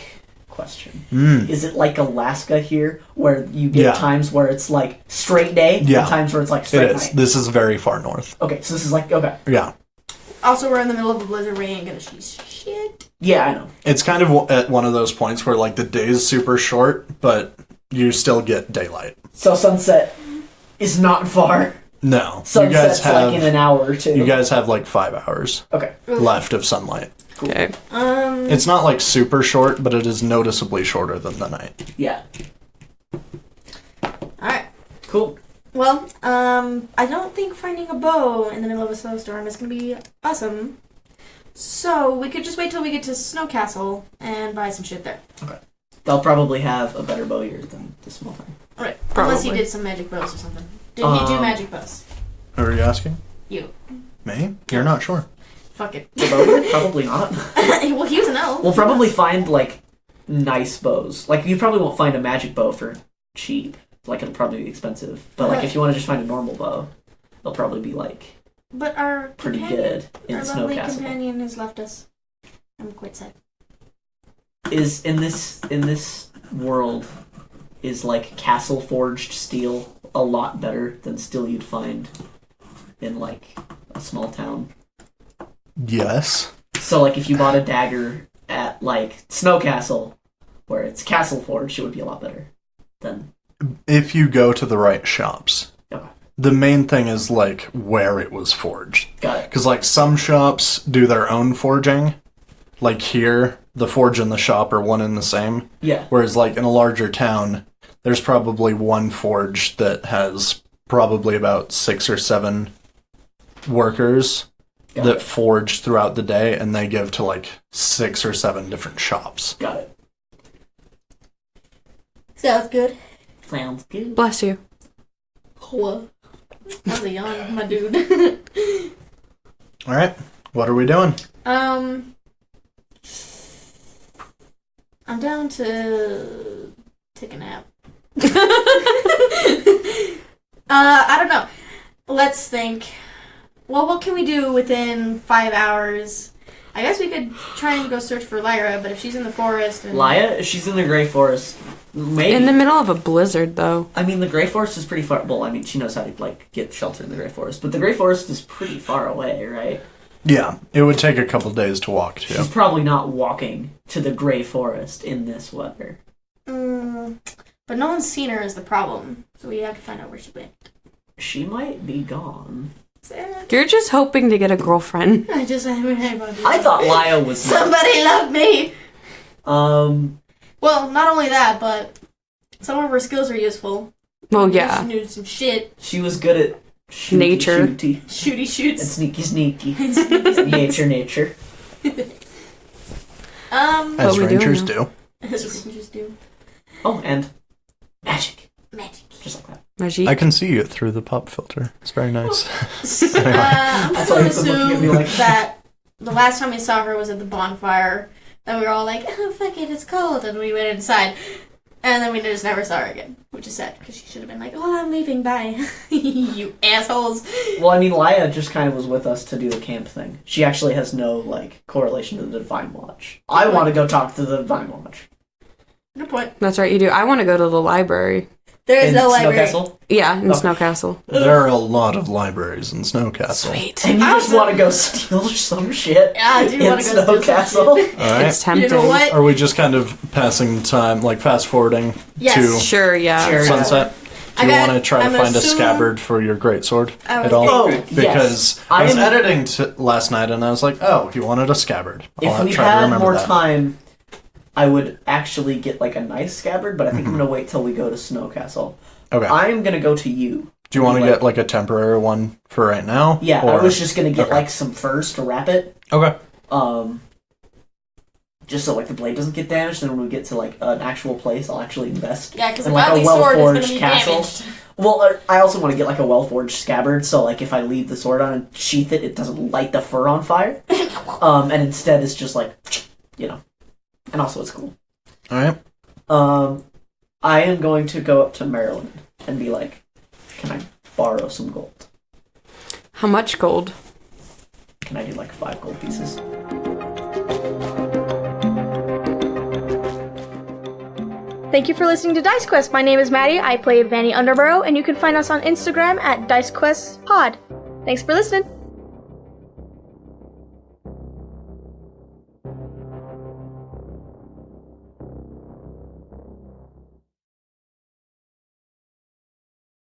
question. Mm. Is it like Alaska here, where you get Yeah. times where it's like straight day, Yeah. and times where it's like It straight is. night? This is very far north. Okay, so this is like, okay. Yeah. Also, we're in the middle of a blizzard. We ain't gonna see shit. Yeah, I know. It's kind of at one of those points where like the day is super short, but you still get daylight. So sunset is not far. No. Sunset's like in an hour or two. You guys have like 5 hours Okay. left of sunlight. Okay. It's not like super short, but it is noticeably shorter than the night. Yeah. Alright. Cool. Well, I don't think finding a bow in the middle of a snowstorm is gonna be awesome. So, we could just wait till we get to Snow Castle and buy some shit there. They'll probably have a better bow here than the small thing. Alright. Unless he Probably. did some magic bows or something. Did he do magic bows? Who are you asking? You. Me? You're not sure. Fuck it. The bow here? Probably not. Well, he was an elf. We'll probably find, like, nice bows. Like, you probably won't find a magic bow for cheap. Like, it'll probably be expensive. But, like, if you want to just find a normal bow, it'll probably be, like, But our pretty companion, good in our Snow lovely Castle. companion has left us. I'm quite sad. Is in this world, is, like, castle forged steel a lot better than steel you'd find in, like, a small town? Yes. So, like, if you bought a dagger at, like, Snow Castle, where it's castle forged, it would be a lot better than... If you go to the right shops. Okay. The main thing is, like, where it was forged. Got it. Because, like, some shops do their own forging. Like here, the forge and the shop are one and the same. Yeah. Whereas, like, in a larger town, there's probably one forge that has probably about 6 or 7 workers Got that it. forge throughout the day, and they give to, like, 6 or 7 different shops. Got it. Sounds good. Sounds good. Bless you. What? That was a yawn, my dude. Alright, what are we doing? I'm down to take a nap. I don't know. Let's think. Well, what can we do within 5 hours? I guess we could try and go search for Lyra, but if she's in the forest and... Laya, she's in the Grey Forest. Maybe. In the middle of a blizzard, though. I mean, the Grey Forest is pretty far. Well, I mean, she knows how to, like, get shelter in the Grey Forest. But the Grey Forest is pretty far away, right? Yeah, it would take a couple days to walk to. She's probably not walking to the Grey Forest in this weather. But no one's seen her is the problem. So we have to find out where she went. She might be gone. You're just hoping to get a girlfriend. I thought Laya was... Somebody love me! Um... Well, not only that, but some of her skills are useful. Well, yeah. She knew some shit. She was good at... Nature. Shooty shoots. And sneaky. nature. As rangers do. As rangers do. Oh, and magic. Just like that. Magic. I can see you through the pop filter. It's very nice. I'm just going to assume that the last time we saw her was at the bonfire. Then we were all like, oh, fuck it, it's cold. And we went inside. And then we just never saw her again. Which is sad, because she should have been like, oh, I'm leaving, bye. You assholes. Well, I mean, Laya just kind of was with us to do the camp thing. She actually has no, correlation to the Divine Watch. I want to go talk to the Divine Watch. Good point. That's right, you do. I want to go to the library. There is no library. Snowcastle? Yeah, in Snowcastle. There are a lot of libraries in Snowcastle. Sweet. And you just want to go steal some shit Yeah, I do want to go in Snowcastle? Alright. It's tempting. You know what? Are we just kind of passing time, fast forwarding to Sure, yeah. Sure. sunset? Do you want to try to find a scabbard for your greatsword at all? Oh, Because yes. I was editing last night and I was like, oh, he wanted a scabbard. If we had more time, I would actually get a nice scabbard, but I think I'm going to wait till we go to Snowcastle. Okay. I'm going to go to you. Do you want to get a temporary one for right now? Yeah, or... I was just going to get some furs to wrap it. Okay. Just so the blade doesn't get damaged, then when we get to an actual place, I'll actually invest. Yeah, because in a a sword is going to well-forged be castle. damaged. Well, I also want to get a well-forged scabbard, so if I leave the sword on and sheath it, it doesn't light the fur on fire. And instead it's just and also it's cool. Alright. I am going to go up to Marilyn and be like, can I borrow some gold? How much gold? Can I do 5 gold pieces? Thank you for listening to Dice Quest. My name is Maddie. I play Vanny Underborough, and you can find us on Instagram at DiceQuestPod. Thanks for listening.